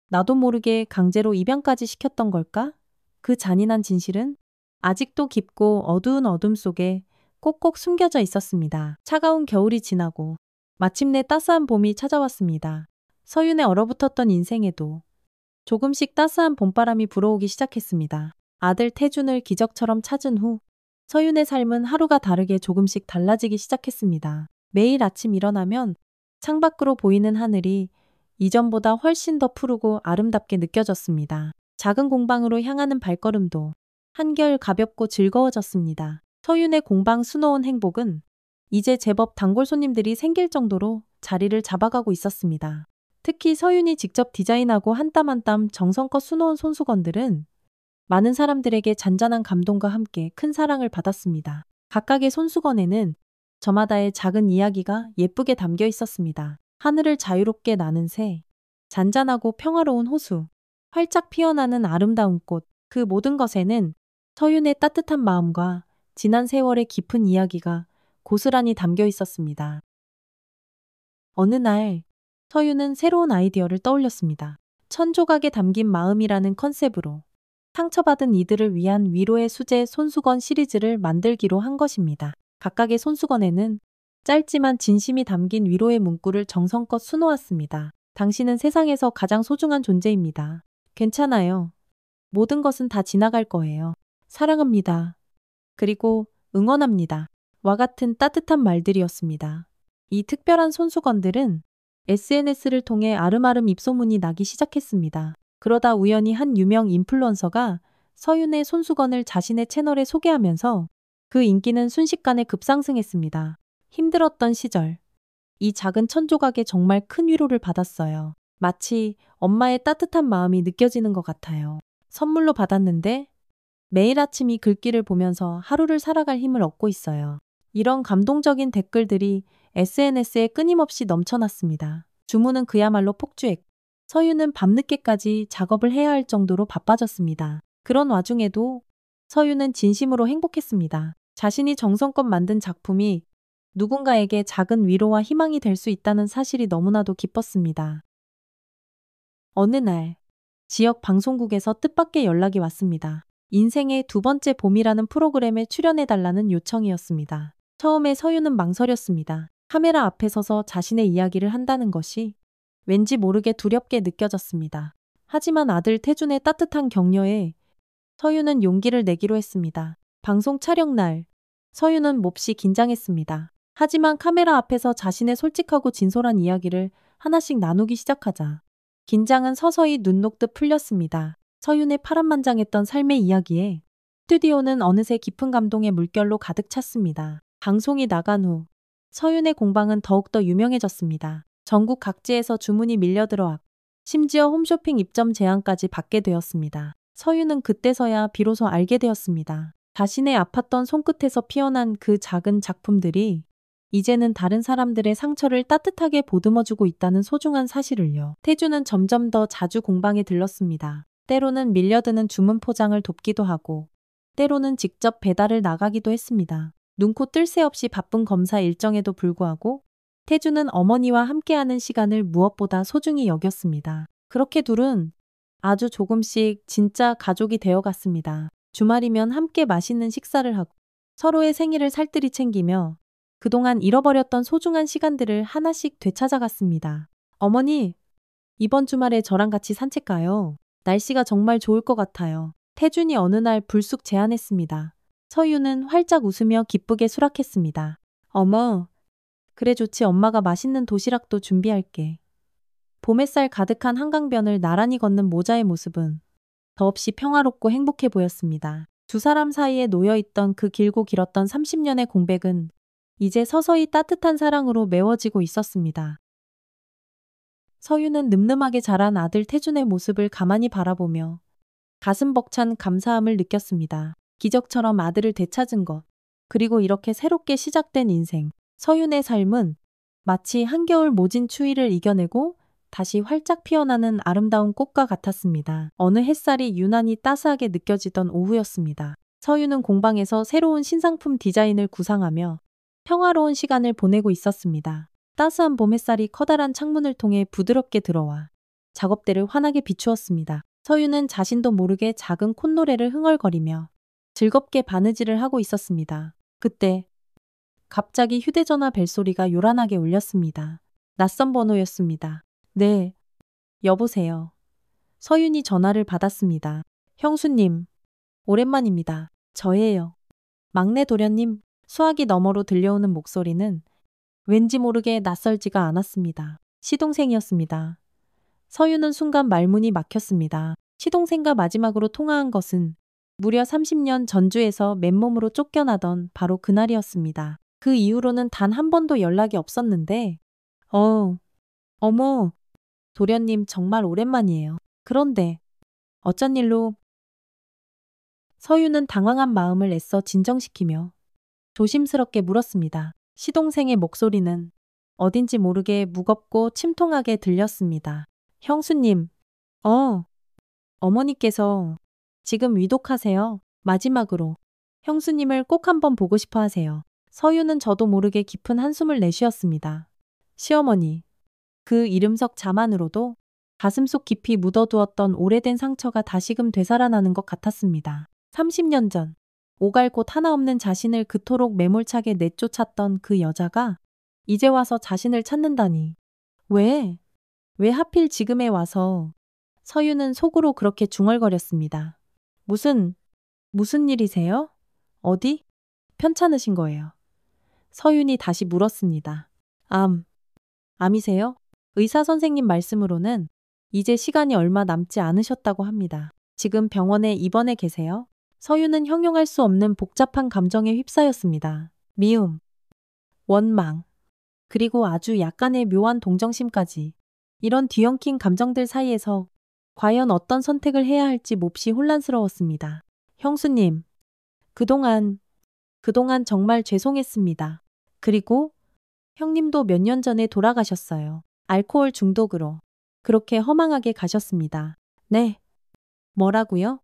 나도 모르게 강제로 입양까지 시켰던 걸까? 그 잔인한 진실은 아직도 깊고 어두운 어둠 속에 꼭꼭 숨겨져 있었습니다. 차가운 겨울이 지나고 마침내 따스한 봄이 찾아왔습니다. 서윤의 얼어붙었던 인생에도 조금씩 따스한 봄바람이 불어오기 시작했습니다. 아들 태준을 기적처럼 찾은 후 서윤의 삶은 하루가 다르게 조금씩 달라지기 시작했습니다. 매일 아침 일어나면 창밖으로 보이는 하늘이 이전보다 훨씬 더 푸르고 아름답게 느껴졌습니다. 작은 공방으로 향하는 발걸음도 한결 가볍고 즐거워졌습니다. 서윤의 공방 수놓은 행복은 이제 제법 단골 손님들이 생길 정도로 자리를 잡아가고 있었습니다. 특히 서윤이 직접 디자인하고 한 땀 한 땀 정성껏 수놓은 손수건들은 많은 사람들에게 잔잔한 감동과 함께 큰 사랑을 받았습니다. 각각의 손수건에는 저마다의 작은 이야기가 예쁘게 담겨 있었습니다. 하늘을 자유롭게 나는 새, 잔잔하고 평화로운 호수, 활짝 피어나는 아름다운 꽃, 그 모든 것에는 서윤의 따뜻한 마음과 지난 세월의 깊은 이야기가 고스란히 담겨 있었습니다. 어느 날 서윤은 새로운 아이디어를 떠올렸습니다. 천조각에 담긴 마음이라는 컨셉으로 상처받은 이들을 위한 위로의 수제 손수건 시리즈를 만들기로 한 것입니다. 각각의 손수건에는 짧지만 진심이 담긴 위로의 문구를 정성껏 수놓았습니다. 당신은 세상에서 가장 소중한 존재입니다. 괜찮아요. 모든 것은 다 지나갈 거예요. 사랑합니다. 그리고 응원합니다. 와 같은 따뜻한 말들이었습니다. 이 특별한 손수건들은 SNS를 통해 아름아름 입소문이 나기 시작했습니다. 그러다 우연히 한 유명 인플루언서가 서윤의 손수건을 자신의 채널에 소개하면서 그 인기는 순식간에 급상승했습니다. 힘들었던 시절, 이 작은 천조각에 정말 큰 위로를 받았어요. 마치 엄마의 따뜻한 마음이 느껴지는 것 같아요. 선물로 받았는데 매일 아침 이 글귀를 보면서 하루를 살아갈 힘을 얻고 있어요. 이런 감동적인 댓글들이 SNS에 끊임없이 넘쳐났습니다. 주문은 그야말로 폭주했고 서윤은 밤늦게까지 작업을 해야 할 정도로 바빠졌습니다. 그런 와중에도 서윤은 진심으로 행복했습니다. 자신이 정성껏 만든 작품이 누군가에게 작은 위로와 희망이 될 수 있다는 사실이 너무나도 기뻤습니다. 어느 날 지역 방송국에서 뜻밖의 연락이 왔습니다. 인생의 두 번째 봄이라는 프로그램에 출연해달라는 요청이었습니다. 처음에 서윤은 망설였습니다. 카메라 앞에 서서 자신의 이야기를 한다는 것이 왠지 모르게 두렵게 느껴졌습니다. 하지만 아들 태준의 따뜻한 격려에 서윤은 용기를 내기로 했습니다. 방송 촬영 날, 서윤은 몹시 긴장했습니다. 하지만 카메라 앞에서 자신의 솔직하고 진솔한 이야기를 하나씩 나누기 시작하자 긴장은 서서히 눈 녹듯 풀렸습니다. 서윤의 파란만장했던 삶의 이야기에 스튜디오는 어느새 깊은 감동의 물결로 가득 찼습니다. 방송이 나간 후 서윤의 공방은 더욱더 유명해졌습니다. 전국 각지에서 주문이 밀려들어왔고 심지어 홈쇼핑 입점 제안까지 받게 되었습니다. 서윤은 그때서야 비로소 알게 되었습니다. 자신의 아팠던 손끝에서 피어난 그 작은 작품들이 이제는 다른 사람들의 상처를 따뜻하게 보듬어주고 있다는 소중한 사실을요. 태주는 점점 더 자주 공방에 들렀습니다. 때로는 밀려드는 주문 포장을 돕기도 하고 때로는 직접 배달을 나가기도 했습니다. 눈코 뜰 새 없이 바쁜 검사 일정에도 불구하고 태주는 어머니와 함께하는 시간을 무엇보다 소중히 여겼습니다. 그렇게 둘은 아주 조금씩 진짜 가족이 되어갔습니다. 주말이면 함께 맛있는 식사를 하고 서로의 생일을 살뜰히 챙기며 그동안 잃어버렸던 소중한 시간들을 하나씩 되찾아갔습니다. 어머니, 이번 주말에 저랑 같이 산책 가요. 날씨가 정말 좋을 것 같아요. 태준이 어느 날 불쑥 제안했습니다. 서윤은 활짝 웃으며 기쁘게 수락했습니다. 어머, 그래 좋지. 엄마가 맛있는 도시락도 준비할게. 봄 햇살 가득한 한강변을 나란히 걷는 모자의 모습은 더없이 평화롭고 행복해 보였습니다. 두 사람 사이에 놓여있던 그 길고 길었던 30년의 공백은 이제 서서히 따뜻한 사랑으로 메워지고 있었습니다. 서윤은 늠름하게 자란 아들 태준의 모습을 가만히 바라보며 가슴 벅찬 감사함을 느꼈습니다. 기적처럼 아들을 되찾은 것, 그리고 이렇게 새롭게 시작된 인생. 서윤의 삶은 마치 한겨울 모진 추위를 이겨내고 다시 활짝 피어나는 아름다운 꽃과 같았습니다. 어느 햇살이 유난히 따스하게 느껴지던 오후였습니다. 서윤은 공방에서 새로운 신상품 디자인을 구상하며 평화로운 시간을 보내고 있었습니다. 따스한 봄 햇살이 커다란 창문을 통해 부드럽게 들어와 작업대를 환하게 비추었습니다. 서윤은 자신도 모르게 작은 콧노래를 흥얼거리며 즐겁게 바느질을 하고 있었습니다. 그때 갑자기 휴대전화 벨소리가 요란하게 울렸습니다. 낯선 번호였습니다. 네, 여보세요. 서윤이 전화를 받았습니다. 형수님, 오랜만입니다. 저예요. 막내 도련님. 수화기 너머로 들려오는 목소리는 왠지 모르게 낯설지가 않았습니다. 시동생이었습니다. 서윤은 순간 말문이 막혔습니다. 시동생과 마지막으로 통화한 것은 무려 30년 전주에서 맨몸으로 쫓겨나던 바로 그날이었습니다. 그 이후로는 단 한 번도 연락이 없었는데 어머, 도련님 정말 오랜만이에요. 그런데 어쩐 일로? 서유는 당황한 마음을 애써 진정시키며 조심스럽게 물었습니다. 시동생의 목소리는 어딘지 모르게 무겁고 침통하게 들렸습니다. 형수님, 어머니께서 지금 위독하세요. 마지막으로 형수님을 꼭 한번 보고 싶어 하세요. 서유는 저도 모르게 깊은 한숨을 내쉬었습니다. 시어머니, 그 이름석 자만으로도 가슴속 깊이 묻어두었던 오래된 상처가 다시금 되살아나는 것 같았습니다. 30년 전, 오갈 곳 하나 없는 자신을 그토록 매몰차게 내쫓았던 그 여자가 이제 와서 자신을 찾는다니. 왜 하필 지금에 와서? 서유는 속으로 그렇게 중얼거렸습니다. 무슨 일이세요? 어디? 편찮으신 거예요. 서윤이 다시 물었습니다. 암이세요? 의사 선생님 말씀으로는 이제 시간이 얼마 남지 않으셨다고 합니다. 지금 병원에 입원해 계세요? 서윤은 형용할 수 없는 복잡한 감정에 휩싸였습니다. 미움, 원망, 그리고 아주 약간의 묘한 동정심까지. 이런 뒤엉킨 감정들 사이에서 과연 어떤 선택을 해야 할지 몹시 혼란스러웠습니다. 형수님, 그동안 정말 죄송했습니다. 그리고 형님도 몇 년 전에 돌아가셨어요. 알코올 중독으로. 그렇게 허망하게 가셨습니다. 네. 뭐라고요?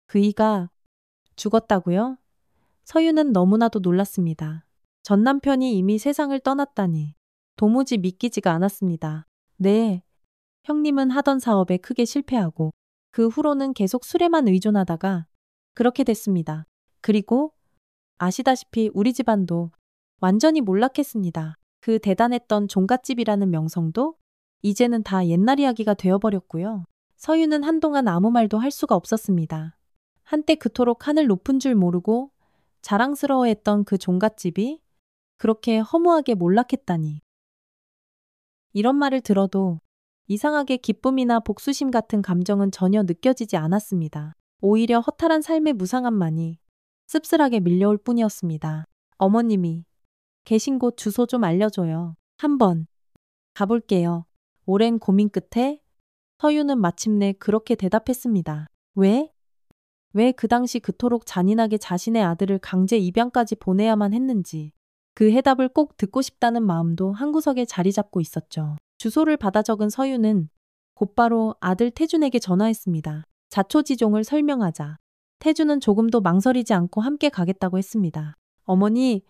그이가 죽었다고요? 서유는 너무나도 놀랐습니다. 전 남편이 이미 세상을 떠났다니. 도무지 믿기지가 않았습니다. 네. 형님은 하던 사업에 크게 실패하고 그 후로는 계속 술에만 의존하다가 그렇게 됐습니다. 그리고 아시다시피 우리 집안도 완전히 몰락했습니다. 그 대단했던 종갓집이라는 명성도 이제는 다 옛날 이야기가 되어버렸고요. 서유는 한동안 아무 말도 할 수가 없었습니다. 한때 그토록 하늘 높은 줄 모르고 자랑스러워했던 그 종갓집이 그렇게 허무하게 몰락했다니. 이런 말을 들어도 이상하게 기쁨이나 복수심 같은 감정은 전혀 느껴지지 않았습니다. 오히려 허탈한 삶의 무상함만이 씁쓸하게 밀려올 뿐이었습니다. 어머님이 계신 곳 주소 좀 알려줘요. 한번 가볼게요. 오랜 고민 끝에 서유는 마침내 그렇게 대답했습니다. 왜 그 당시 그토록 잔인하게 자신의 아들을 강제 입양까지 보내야만 했는지 그 해답을 꼭 듣고 싶다는 마음도 한구석에 자리 잡고 있었죠. 주소를 받아 적은 서유는 곧바로 아들 태준에게 전화했습니다. 자초지종을 설명하자 태준은 조금도 망설이지 않고 함께 가겠다고 했습니다. 어머니,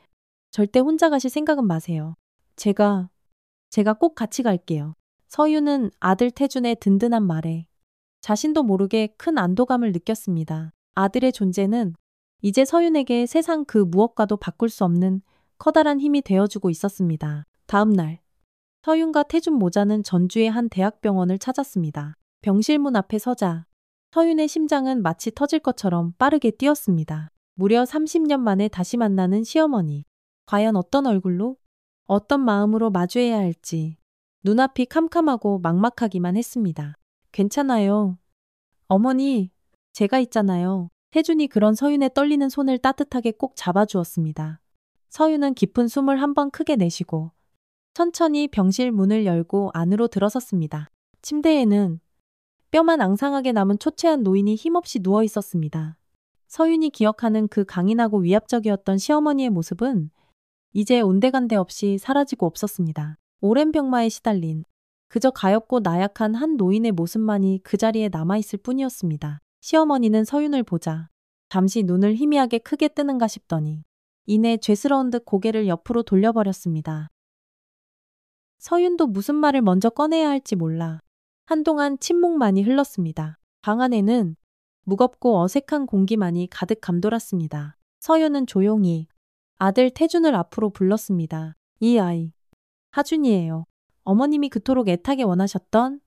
절대 혼자 가실 생각은 마세요. 제가 꼭 같이 갈게요. 서유는 아들 태준의 든든한 말에 자신도 모르게 큰 안도감을 느꼈습니다. 아들의 존재는 이제 서윤에게 세상 그 무엇과도 바꿀 수 없는 커다란 힘이 되어주고 있었습니다. 다음 날, 서윤과 태준 모자는 전주의 한 대학병원을 찾았습니다. 병실문 앞에 서자 서윤의 심장은 마치 터질 것처럼 빠르게 뛰었습니다. 무려 30년 만에 다시 만나는 시어머니. 과연 어떤 얼굴로, 어떤 마음으로 마주해야 할지 눈앞이 캄캄하고 막막하기만 했습니다. 괜찮아요. 어머니, 제가 있잖아요. 태준이 그런 서윤의 떨리는 손을 따뜻하게 꼭 잡아주었습니다. 서윤은 깊은 숨을 한 번 크게 내쉬고 천천히 병실 문을 열고 안으로 들어섰습니다. 침대에는 뼈만 앙상하게 남은 초췌한 노인이 힘없이 누워 있었습니다. 서윤이 기억하는 그 강인하고 위압적이었던 시어머니의 모습은 이제 온데간데 없이 사라지고 없었습니다. 오랜 병마에 시달린 그저 가엾고 나약한 한 노인의 모습만이 그 자리에 남아있을 뿐이었습니다. 시어머니는 서윤을 보자 잠시 눈을 희미하게 크게 뜨는가 싶더니 이내 죄스러운 듯 고개를 옆으로 돌려버렸습니다. 서윤도 무슨 말을 먼저 꺼내야 할지 몰라 한동안 침묵만이 흘렀습니다. 방 안에는 무겁고 어색한 공기만이 가득 감돌았습니다. 서윤은 조용히 아들 태준을 앞으로 불렀습니다. 이 아이, 하준이에요. 어머님이 그토록 애타게 원하셨던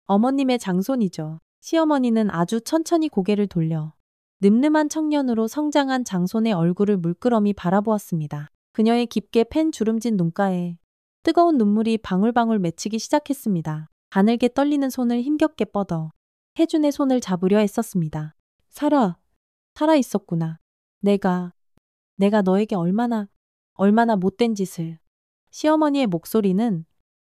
어머님의 장손이죠. 시어머니는 아주 천천히 고개를 돌려 늠름한 청년으로 성장한 장손의 얼굴을 물끄러미 바라보았습니다. 그녀의 깊게 팬 주름진 눈가에 뜨거운 눈물이 방울방울 맺히기 시작했습니다. 가늘게 떨리는 손을 힘겹게 뻗어 태준의 손을 잡으려 했었습니다. 살아, 살아있었구나. 내가 너에게 얼마나 못된 짓을. 시어머니의 목소리는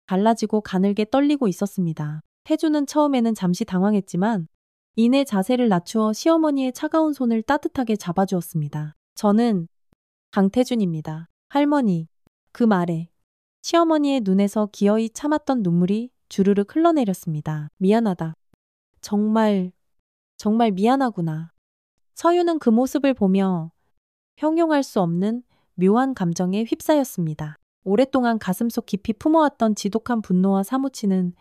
갈라지고 가늘게 떨리고 있었습니다. 태주는 처음에는 잠시 당황했지만 이내 자세를 낮추어 시어머니의 차가운 손을 따뜻하게 잡아주었습니다. 저는 강태준입니다. 할머니. 그 말에 시어머니의 눈에서 기어이 참았던 눈물이 주르륵 흘러내렸습니다. 미안하다. 정말 미안하구나. 서유는 그 모습을 보며 형용할 수 없는 묘한 감정에 휩싸였습니다. 오랫동안 가슴속 깊이 품어왔던 지독한 분노와 사무치는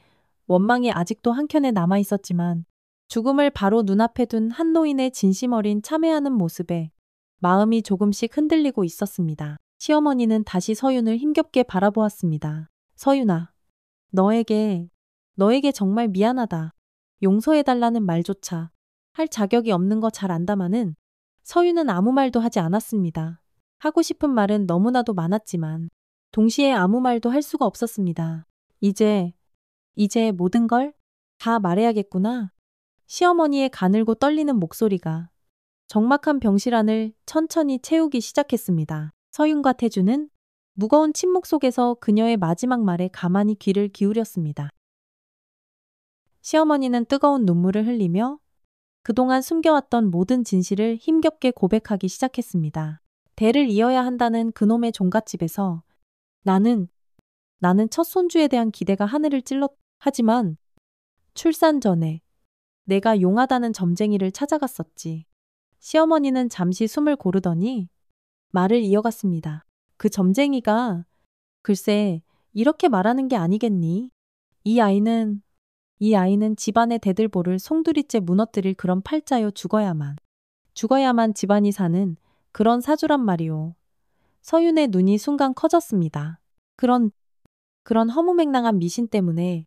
원망이 아직도 한켠에 남아있었지만 죽음을 바로 눈앞에 둔 한 노인의 진심 어린 참회하는 모습에 마음이 조금씩 흔들리고 있었습니다. 시어머니는 다시 서윤을 힘겹게 바라보았습니다. 서윤아, 너에게 정말 미안하다. 용서해달라는 말조차 할 자격이 없는 거 잘 안다마는 서윤은 아무 말도 하지 않았습니다. 하고 싶은 말은 너무나도 많았지만 동시에 아무 말도 할 수가 없었습니다. 이제 모든 걸 다 말해야겠구나. 시어머니의 가늘고 떨리는 목소리가 적막한 병실안을 천천히 채우기 시작했습니다. 서윤과 태주는 무거운 침묵 속에서 그녀의 마지막 말에 가만히 귀를 기울였습니다. 시어머니는 뜨거운 눈물을 흘리며 그동안 숨겨왔던 모든 진실을 힘겹게 고백하기 시작했습니다. 대를 이어야 한다는 그놈의 종갓집에서 나는 첫 손주에 대한 기대가 하늘을 하지만 출산 전에 내가 용하다는 점쟁이를 찾아갔었지. 시어머니는 잠시 숨을 고르더니 말을 이어갔습니다. 그 점쟁이가 글쎄 이렇게 말하는 게 아니겠니? 이 아이는 집안의 대들보를 송두리째 무너뜨릴 그런 팔자요. 죽어야만 집안이 사는 그런 사주란 말이오. 서윤의 눈이 순간 커졌습니다. 그런 허무맹랑한 미신 때문에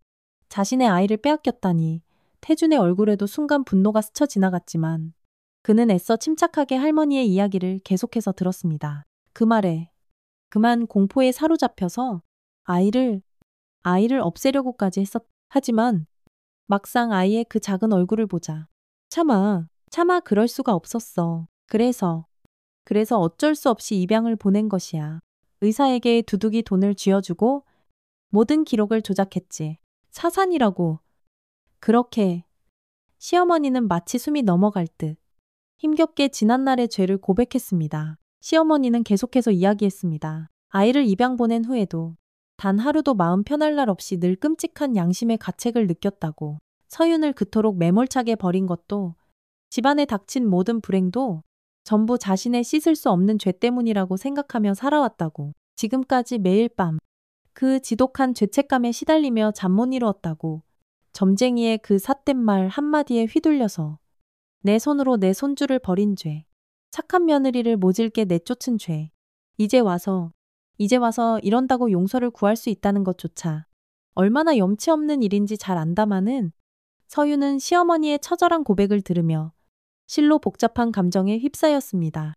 자신의 아이를 빼앗겼다니. 태준의 얼굴에도 순간 분노가 스쳐 지나갔지만 그는 애써 침착하게 할머니의 이야기를 계속해서 들었습니다. 그 말에 그만 공포에 사로잡혀서 아이를 없애려고까지 하지만 막상 아이의 그 작은 얼굴을 보자 차마 그럴 수가 없었어. 그래서 어쩔 수 없이 입양을 보낸 것이야. 의사에게 두둑이 돈을 쥐어주고 모든 기록을 조작했지. 사산이라고. 그렇게 시어머니는 마치 숨이 넘어갈 듯 힘겹게 지난날의 죄를 고백했습니다. 시어머니는 계속해서 이야기했습니다. 아이를 입양 보낸 후에도 단 하루도 마음 편할 날 없이 늘 끔찍한 양심의 가책을 느꼈다고. 서윤을 그토록 매몰차게 버린 것도 집안에 닥친 모든 불행도 전부 자신의 씻을 수 없는 죄 때문이라고 생각하며 살아왔다고. 지금까지 매일 밤 그 지독한 죄책감에 시달리며 잠 못 이루었다고. 점쟁이의 그 삿된 말 한마디에 휘둘려서 내 손으로 내 손주를 버린 죄. 착한 며느리를 모질게 내쫓은 죄. 이제 와서 이런다고 용서를 구할 수 있다는 것조차 얼마나 염치 없는 일인지 잘 안다마는 서윤은 시어머니의 처절한 고백을 들으며 실로 복잡한 감정에 휩싸였습니다.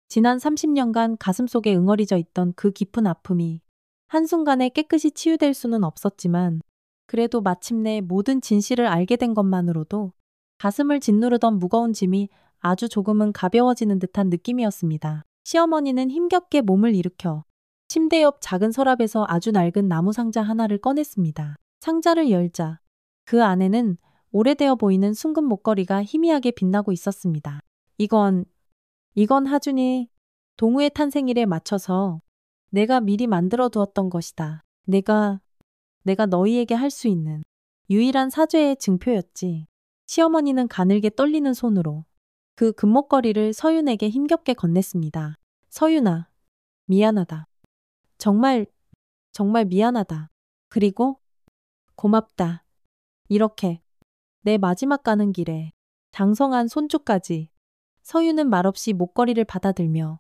지난 30년간 가슴속에 응어리져 있던 그 깊은 아픔이 한순간에 깨끗이 치유될 수는 없었지만 그래도 마침내 모든 진실을 알게 된 것만으로도 가슴을 짓누르던 무거운 짐이 아주 조금은 가벼워지는 듯한 느낌이었습니다. 시어머니는 힘겹게 몸을 일으켜 침대 옆 작은 서랍에서 아주 낡은 나무 상자 하나를 꺼냈습니다. 상자를 열자 그 안에는 오래되어 보이는 숭근 목걸이가 희미하게 빛나고 있었습니다. 이건 하준이 동우의 탄생일에 맞춰서 내가 미리 만들어 두었던 것이다. 내가 너희에게 할 수 있는 유일한 사죄의 증표였지. 시어머니는 가늘게 떨리는 손으로 그 금목걸이를 서윤에게 힘겹게 건넸습니다. 서윤아, 미안하다. 정말 미안하다. 그리고 고맙다. 이렇게 내 마지막 가는 길에 장성한 손주까지. 서윤은 말없이 목걸이를 받아들며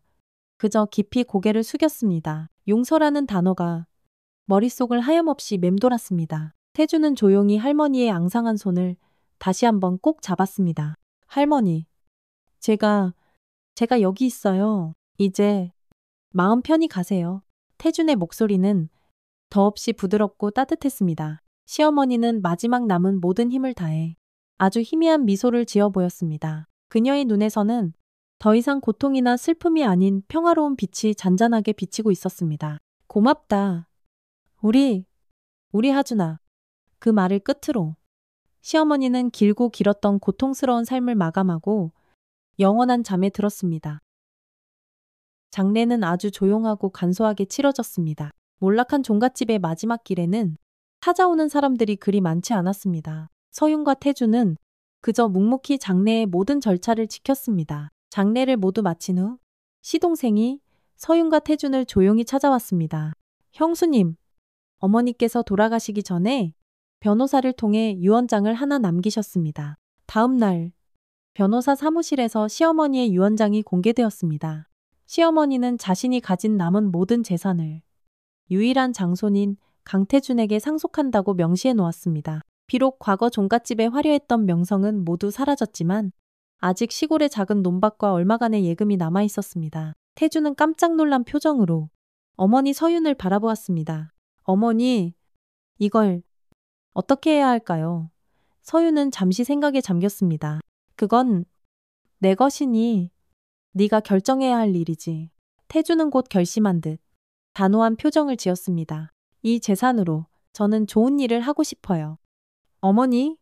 그저 깊이 고개를 숙였습니다. 용서라는 단어가 머릿속을 하염없이 맴돌았습니다. 태주는 조용히 할머니의 앙상한 손을 다시 한번 꼭 잡았습니다. 할머니, 제가 여기 있어요. 이제 마음 편히 가세요. 태준의 목소리는 더없이 부드럽고 따뜻했습니다. 시어머니는 마지막 남은 모든 힘을 다해 아주 희미한 미소를 지어 보였습니다. 그녀의 눈에서는 더 이상 고통이나 슬픔이 아닌 평화로운 빛이 잔잔하게 비치고 있었습니다. 고맙다. 우리 하준아. 그 말을 끝으로 시어머니는 길고 길었던 고통스러운 삶을 마감하고 영원한 잠에 들었습니다. 장례는 아주 조용하고 간소하게 치러졌습니다. 몰락한 종갓집의 마지막 길에는 찾아오는 사람들이 그리 많지 않았습니다. 서윤과 태주는 그저 묵묵히 장례의 모든 절차를 지켰습니다. 장례를 모두 마친 후 시동생이 서윤과 태준을 조용히 찾아왔습니다. 형수님, 어머니께서 돌아가시기 전에 변호사를 통해 유언장을 하나 남기셨습니다. 다음 날 변호사 사무실에서 시어머니의 유언장이 공개되었습니다. 시어머니는 자신이 가진 남은 모든 재산을 유일한 장손인 강태준에게 상속한다고 명시해 놓았습니다. 비록 과거 종갓집의 화려했던 명성은 모두 사라졌지만 아직 시골의 작은 논밭과 얼마간의 예금이 남아 있었습니다. 태준은 깜짝 놀란 표정으로 어머니 서윤을 바라보았습니다. 어머니, 이걸 어떻게 해야 할까요? 서윤은 잠시 생각에 잠겼습니다. 그건 내 것이니 네가 결정해야 할 일이지. 태준은 곧 결심한 듯 단호한 표정을 지었습니다. 이 재산으로 저는 좋은 일을 하고 싶어요. 어머니?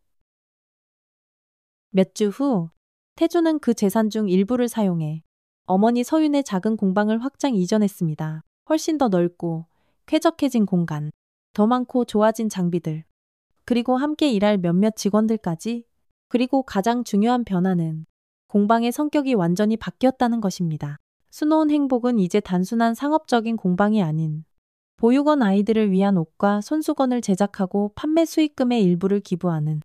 몇 주 후 태준은 그 재산 중 일부를 사용해 어머니 서윤의 작은 공방을 확장 이전했습니다. 훨씬 더 넓고 쾌적해진 공간, 더 많고 좋아진 장비들, 그리고 함께 일할 몇몇 직원들까지. 그리고 가장 중요한 변화는 공방의 성격이 완전히 바뀌었다는 것입니다. 수놓은 행복은 이제 단순한 상업적인 공방이 아닌 보육원 아이들을 위한 옷과 손수건을 제작하고 판매 수익금의 일부를 기부하는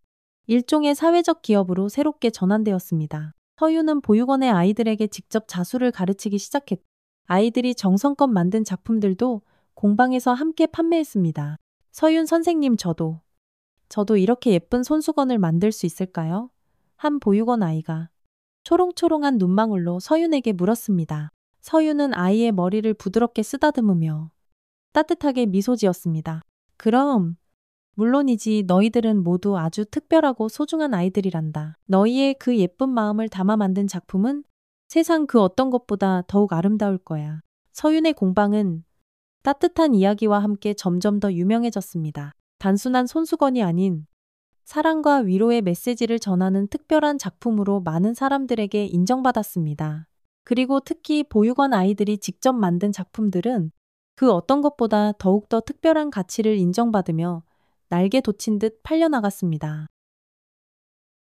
일종의 사회적 기업으로 새롭게 전환되었습니다. 서윤은 보육원의 아이들에게 직접 자수를 가르치기 시작했고 아이들이 정성껏 만든 작품들도 공방에서 함께 판매했습니다. 서윤 선생님, 저도 이렇게 예쁜 손수건을 만들 수 있을까요? 한 보육원 아이가 초롱초롱한 눈망울로 서윤에게 물었습니다. 서윤은 아이의 머리를 부드럽게 쓰다듬으며 따뜻하게 미소 지었습니다. 그럼 물론이지. 너희들은 모두 아주 특별하고 소중한 아이들이란다. 너희의 그 예쁜 마음을 담아 만든 작품은 세상 그 어떤 것보다 더욱 아름다울 거야. 서윤의 공방은 따뜻한 이야기와 함께 점점 더 유명해졌습니다. 단순한 손수건이 아닌 사랑과 위로의 메시지를 전하는 특별한 작품으로 많은 사람들에게 인정받았습니다. 그리고 특히 보육원 아이들이 직접 만든 작품들은 그 어떤 것보다 더욱더 특별한 가치를 인정받으며 날개 돋친 듯 팔려나갔습니다.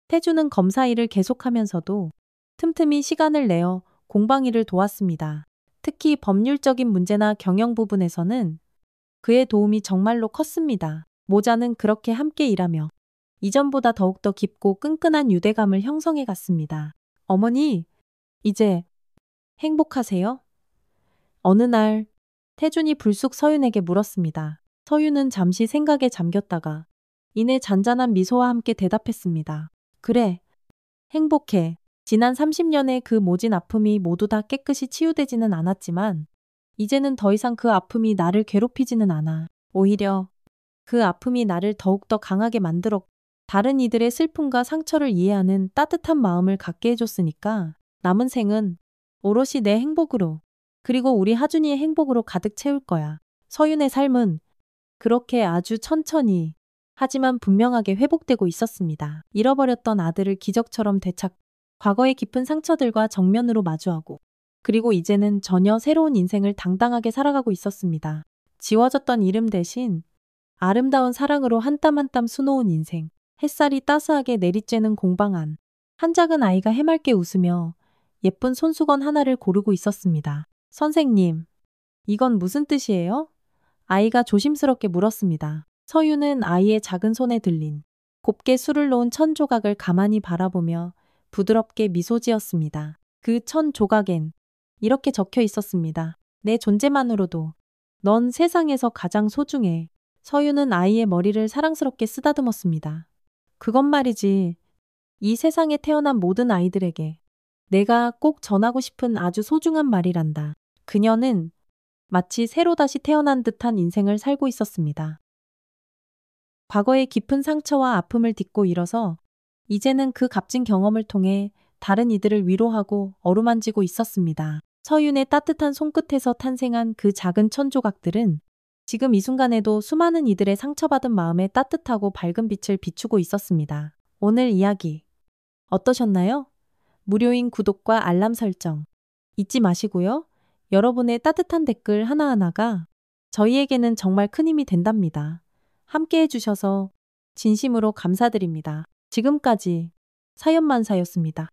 태주는 검사 일을 계속하면서도 틈틈이 시간을 내어 공방 일을 도왔습니다. 특히 법률적인 문제나 경영 부분에서는 그의 도움이 정말로 컸습니다. 모자는 그렇게 함께 일하며 이전보다 더욱더 깊고 끈끈한 유대감을 형성해 갔습니다. 어머니, 이제 행복하세요? 어느 날 태준이 불쑥 서윤에게 물었습니다. 서윤은 잠시 생각에 잠겼다가 이내 잔잔한 미소와 함께 대답했습니다. 그래, 행복해. 지난 30년의 그 모진 아픔이 모두 다 깨끗이 치유되지는 않았지만 이제는 더 이상 그 아픔이 나를 괴롭히지는 않아. 오히려 그 아픔이 나를 더욱더 강하게 만들어 다른 이들의 슬픔과 상처를 이해하는 따뜻한 마음을 갖게 해줬으니까 남은 생은 오롯이 내 행복으로 그리고 우리 하준이의 행복으로 가득 채울 거야. 서윤의 삶은 그렇게 아주 천천히 하지만 분명하게 회복되고 있었습니다. 잃어버렸던 아들을 기적처럼 되찾고 과거의 깊은 상처들과 정면으로 마주하고 그리고 이제는 전혀 새로운 인생을 당당하게 살아가고 있었습니다. 지워졌던 이름 대신 아름다운 사랑으로 한 땀 한 땀 수놓은 인생. 햇살이 따스하게 내리쬐는 공방 안. 한 작은 아이가 해맑게 웃으며 예쁜 손수건 하나를 고르고 있었습니다. 선생님, 이건 무슨 뜻이에요? 아이가 조심스럽게 물었습니다. 서윤은 아이의 작은 손에 들린 곱게 술을 놓은 천 조각을 가만히 바라보며 부드럽게 미소 지었습니다. 그 천 조각엔 이렇게 적혀 있었습니다. 내 존재만으로도 넌 세상에서 가장 소중해. 서윤은 아이의 머리를 사랑스럽게 쓰다듬었습니다. 그건 말이지. 이 세상에 태어난 모든 아이들에게 내가 꼭 전하고 싶은 아주 소중한 말이란다. 그녀는 마치 새로 다시 태어난 듯한 인생을 살고 있었습니다. 과거의 깊은 상처와 아픔을 딛고 일어서 이제는 그 값진 경험을 통해 다른 이들을 위로하고 어루만지고 있었습니다. 서윤의 따뜻한 손끝에서 탄생한 그 작은 천조각들은 지금 이 순간에도 수많은 이들의 상처받은 마음에 따뜻하고 밝은 빛을 비추고 있었습니다. 오늘 이야기 어떠셨나요? 무료인 구독과 알람 설정 잊지 마시고요. 여러분의 따뜻한 댓글 하나하나가 저희에게는 정말 큰 힘이 된답니다. 함께 해주셔서 진심으로 감사드립니다. 지금까지 사연만사였습니다.